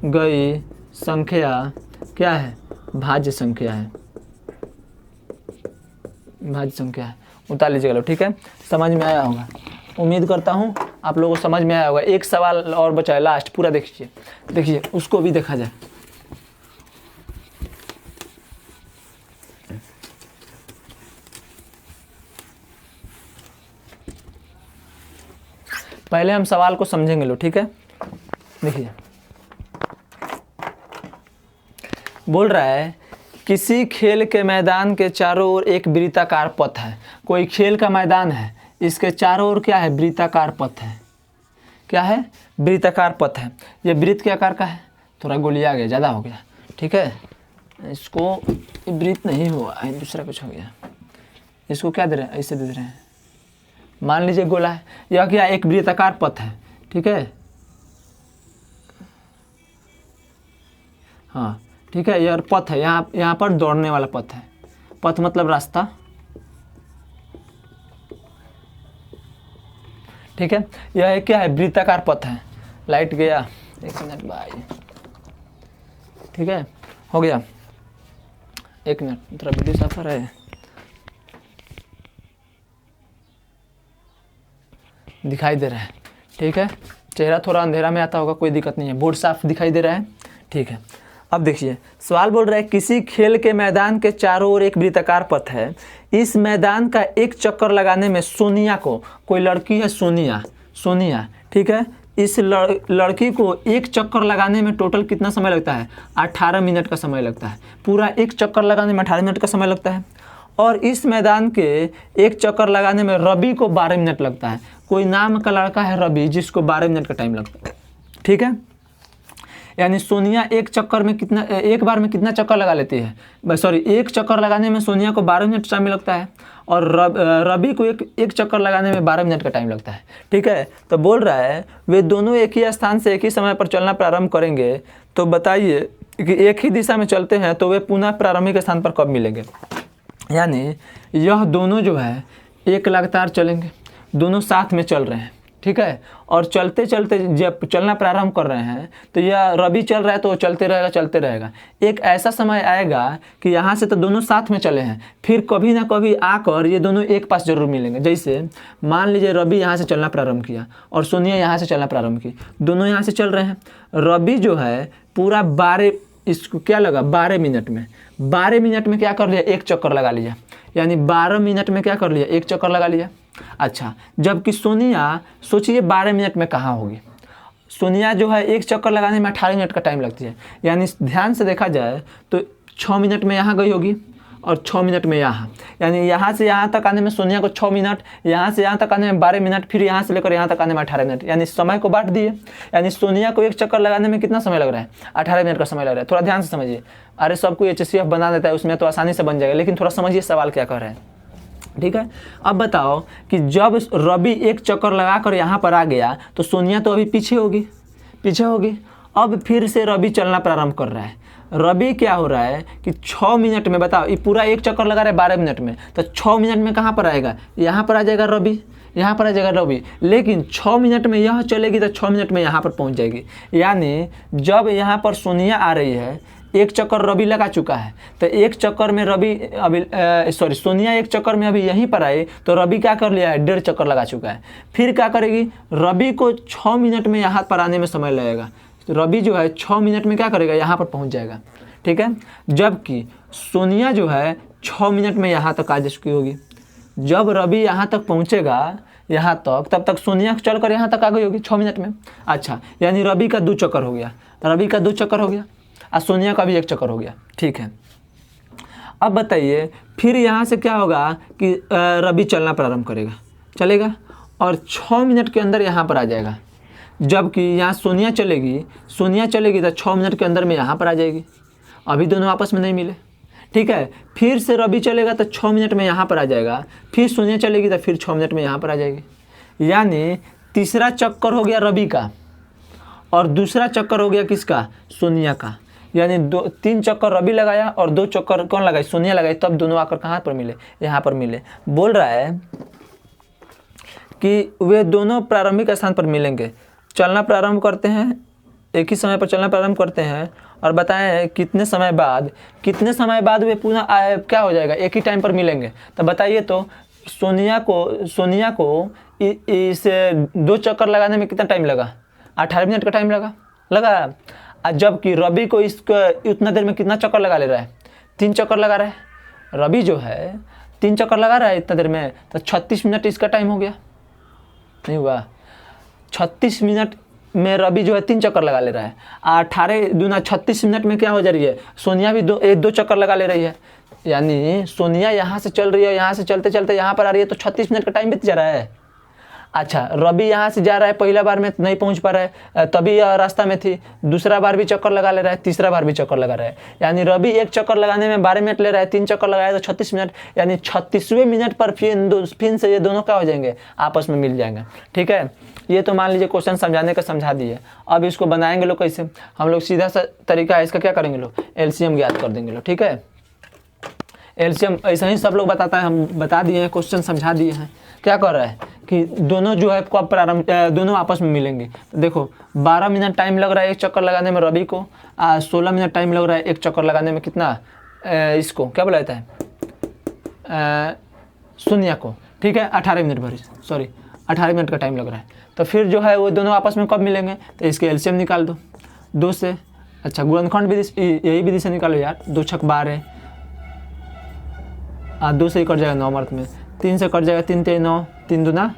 गई संख्या क्या है? भाज्य संख्या है, भाज्य संख्या है। उतार लीजिएगा लोग। ठीक है, समझ में आया होगा, उम्मीद करता हूँ आप लोगों को समझ में आया होगा। एक सवाल और बचा है लास्ट, पूरा देखिए उसको भी देखा जाए। पहले हम सवाल को समझेंगे लो, ठीक है। देखिए बोल रहा है किसी खेल के मैदान के चारों ओर एक वृत्ताकार पथ है। कोई खेल का मैदान है, इसके चारों ओर क्या है, वृत्ताकार पथ है। क्या है, वृत्ताकार पथ है। ये वृत्त के आकार का है, थोड़ा गोलिया गया, ज़्यादा हो गया, ठीक है। इसको वृत्त नहीं हुआ है, दूसरा कुछ हो गया। इसको क्या दे रहे हैं, ऐसे दे रहे हैं, मान लीजिए गोला है। यह क्या, एक वृत्ताकार पथ है, ठीक है। हाँ ठीक है, यह पथ है, यहाँ पर दौड़ने वाला पथ है। पथ मतलब रास्ता, ठीक है। यह एक क्या है, वृत्ताकार पथ है। लाइट गया, 1 मिनट भाई, ठीक है, हो गया। 1 मिनट, थोड़ा वीडियो सफर है, दिखाई दे रहा है, ठीक है। चेहरा थोड़ा अंधेरा में आता होगा, कोई दिक्कत नहीं है, बोर्ड साफ दिखाई दे रहा है, ठीक है। अब देखिए सवाल बोल रहा है किसी खेल के मैदान के चारों ओर एक वृत्ताकार पथ है। इस मैदान का एक चक्कर लगाने में सोनिया को, कोई लड़की है सोनिया, ठीक है। इस लड़की को एक चक्कर लगाने में टोटल कितना समय लगता है, 18 मिनट का समय लगता है। पूरा एक चक्कर लगाने में 18 मिनट का समय लगता है। और इस मैदान के एक चक्कर लगाने में रवि को 12 मिनट लगता है। कोई नाम का लड़का है रवि, जिसको 12 मिनट का टाइम लगता है, ठीक है। यानी सोनिया एक बार में कितना चक्कर लगा लेती है, सॉरी, एक चक्कर लगाने में सोनिया को 12 मिनट टाइम लगता है और रवि को एक चक्कर लगाने में 12 मिनट का टाइम लगता है, ठीक है। तो बोल रहा है वे दोनों एक ही स्थान से एक ही समय पर चलना प्रारंभ करेंगे। तो बताइए कि एक ही दिशा में चलते हैं तो वे पुनः प्रारंभिक स्थान पर कब मिलेंगे। यानी यह दोनों जो है एक लगातार चलेंगे, दोनों साथ में चल रहे हैं, ठीक है। और चलते चलते जब चलना प्रारंभ कर रहे हैं तो यह रवि चल रहा है तो चलते रहेगा। एक ऐसा समय आएगा कि यहाँ से तो दोनों साथ में चले हैं, फिर कभी ना कभी आकर ये दोनों एक पास जरूर मिलेंगे। जैसे मान लीजिए रवि यहाँ से चलना प्रारंभ किया और सोनिया यहाँ से चलना प्रारंभ की, दोनों यहाँ से चल रहे हैं। रवि जो है पूरा 12 मिनट में क्या कर लिया, एक चक्कर लगा लिया। यानी 12 मिनट में क्या कर लिया, एक चक्कर लगा लिया। अच्छा, जबकि सोनिया सोचिए 12 मिनट में कहाँ होगी। सोनिया जो है एक चक्कर लगाने में 18 मिनट का टाइम लगती है। यानी ध्यान से देखा जाए तो 6 मिनट में यहाँ गई होगी और 6 मिनट में यहाँ। यानी यहाँ से यहाँ तक आने में सोनिया को 6 मिनट, यहाँ से यहाँ तक आने में 12 मिनट, फिर यहाँ से लेकर यहाँ तक आने में 18 मिनट। यानी समय को बांट दिए। यानी सोनिया को एक चक्कर लगाने में कितना समय लग रहा है, 18 मिनट का समय लग रहा है। थोड़ा ध्यान से समझिए। अरे सबको HCF बना देता है, उसमें तो आसानी से बन जाएगा, लेकिन थोड़ा समझिए सवाल क्या कर रहे हैं, ठीक है। अब बताओ कि जब रवि एक चक्कर लगाकर यहाँ पर आ गया तो सोनिया तो अभी पीछे होगी। अब फिर से रवि चलना प्रारंभ कर रहा है। रवि क्या हो रहा है कि 6 मिनट में, बताओ ये पूरा एक चक्कर लगा रहा है 12 मिनट में, तो 6 मिनट में कहाँ पर आएगा, यहाँ पर आ जाएगा रवि, यहाँ पर आ जाएगा रवि। लेकिन 6 मिनट में यह चलेगी तो 6 मिनट में यहाँ पर पहुँच जाएगी। यानी जब यहाँ पर सोनिया आ रही है, एक चक्कर रवि लगा चुका है, तो एक चक्कर में सोनिया एक चक्कर में अभी यहीं पर आई तो रवि क्या कर लिया है, 1.5 चक्कर लगा चुका है। फिर क्या करेगी, रवि को 6 मिनट में यहाँ पर आने में समय लगेगा। तो रवि जो है 6 मिनट में क्या करेगा, यहाँ पर पहुँच जाएगा, ठीक है। जबकि सोनिया जो है 6 मिनट में यहाँ तक आ चुकी होगी। जब रवि यहाँ तक पहुँचेगा, यहाँ तक, तब तक सोनिया चल कर यहाँ तक आ गई होगी 6 मिनट में। अच्छा, यानी रवि का 2 चक्कर हो गया, और सोनिया का भी 1 चक्कर हो गया, ठीक है। अब बताइए फिर यहाँ से क्या होगा कि रवि चलना प्रारंभ चलेगा और 6 मिनट के अंदर यहाँ पर आ जाएगा। जबकि यहाँ सोनिया चलेगी तो 6 मिनट के अंदर में यहाँ पर आ जाएगी। अभी दोनों आपस में नहीं मिले, ठीक है। फिर से रवि चलेगा तो 6 मिनट में यहाँ पर आ जाएगा, फिर सोनिया चलेगी तो फिर 6 मिनट में यहाँ पर आ जाएगी। यानी तीसरा चक्कर हो गया रवि का और दूसरा चक्कर हो गया किसका, सोनिया का। यानी 3 चक्कर रवि लगाया और 2 चक्कर कौन लगाई, सोनिया लगाई, तब दोनों आकर कहाँ पर मिले, यहाँ पर मिले। बोल रहा है कि वे दोनों प्रारंभिक स्थान पर मिलेंगे, चलना प्रारंभ करते हैं, एक ही समय पर चलना प्रारंभ करते हैं। और बताएं कितने समय बाद वे पुनः क्या हो जाएगा, एक ही टाइम पर मिलेंगे। तो बताइए तो सोनिया को इस 2 चक्कर लगाने में कितना टाइम लगा, 18 मिनट का टाइम लगा। जबकि रवि को इसको उतना देर में कितना चक्कर लगा ले रहा है, 3 चक्कर लगा रहा है। रवि जो है 3 चक्कर लगा रहा है इतना देर में, तो 36 मिनट इसका टाइम हो गया, नहीं हुआ। 36 मिनट में रवि जो है 3 चक्कर लगा ले रहा है। 18 दूना 36 मिनट में क्या हो जा रही है, सोनिया भी दो चक्कर लगा ले रही है। यानी सोनिया यहाँ से चल रही है, यहाँ से चलते चलते यहाँ पर आ रही है, तो 36 मिनट का टाइम बीत जा रहा है। अच्छा, रवि यहाँ से जा रहा है, पहला बार में नहीं पहुँच पा रहा है, तभी रास्ता में थी, दूसरा बार भी चक्कर लगा ले रहा है, तीसरा बार भी चक्कर लगा रहा है। यानी रवि एक चक्कर लगाने में 12 मिनट ले रहा है, 3 चक्कर लगाया तो 36 मिनट, यानी 36वें मिनट पर फिर से ये दोनों क्या हो जाएंगे, आपस में मिल जाएंगे। ठीक है, ये तो मान लीजिए क्वेश्चन समझाने का समझा दिए। अब इसको बनाएंगे लोग कैसे, हम लोग सीधा सा तरीका है इसका, क्या करेंगे लोग, एलसीएम ज्ञात कर देंगे लोग। ठीक है, एलसीएम ऐसा ही सब लोग बताता है, हम बता दिए हैं, क्वेश्चन समझा दिए हैं। क्या कर रहा है कि दोनों जो है कब प्रारंभ, दोनों आपस में मिलेंगे। तो देखो 12 मिनट टाइम लग रहा है एक चक्कर लगाने में रवि को, 16 मिनट टाइम लग रहा है एक चक्कर लगाने में, कितना इसको क्या बोला जाता है, सोनिया को। ठीक है, 18 मिनट भर, सॉरी 18 मिनट का टाइम लग रहा है। तो फिर जो है वो दोनों आपस में कब मिलेंगे, तो इसके एलसीएम निकाल दो 2 से। अच्छा, गुणनखंड विधि, यही विधि से निकालो यार, 2 छक 12, 2 से ही कट जाएगा 9 मर्थ में, 3 से कट जाएगा 3 3 9, 3 दूना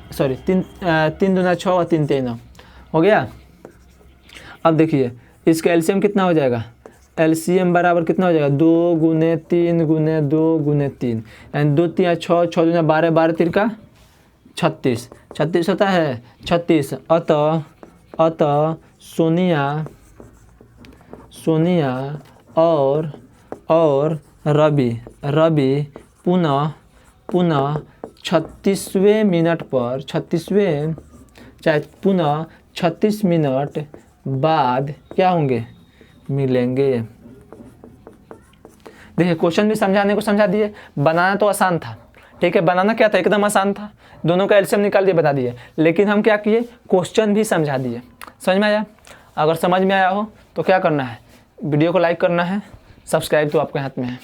6 और 3 3 9 हो गया। अब देखिए इसका एलसीएम कितना हो जाएगा, एलसीएम बराबर कितना हो जाएगा, 2 गुने 3 गुने 2 गुने 3, यानी 2 3 6, 6 दूना 12, 12 3 का 36, 36 होता है 36। अतः सोनिया और रवि पुनः 36वें मिनट पर, 36 मिनट बाद क्या होंगे, मिलेंगे। देखिए क्वेश्चन भी समझाने को समझा दिए, बनाना तो आसान था। ठीक है, बनाना क्या था, एकदम आसान था, दोनों का एलसीएम निकाल दिए, बता दिए। लेकिन हम क्या किए, क्वेश्चन भी समझा दिए। समझ में आया? अगर समझ में आया हो तो क्या करना है, वीडियो को लाइक करना है, सब्सक्राइब तो आपके हाथ में है।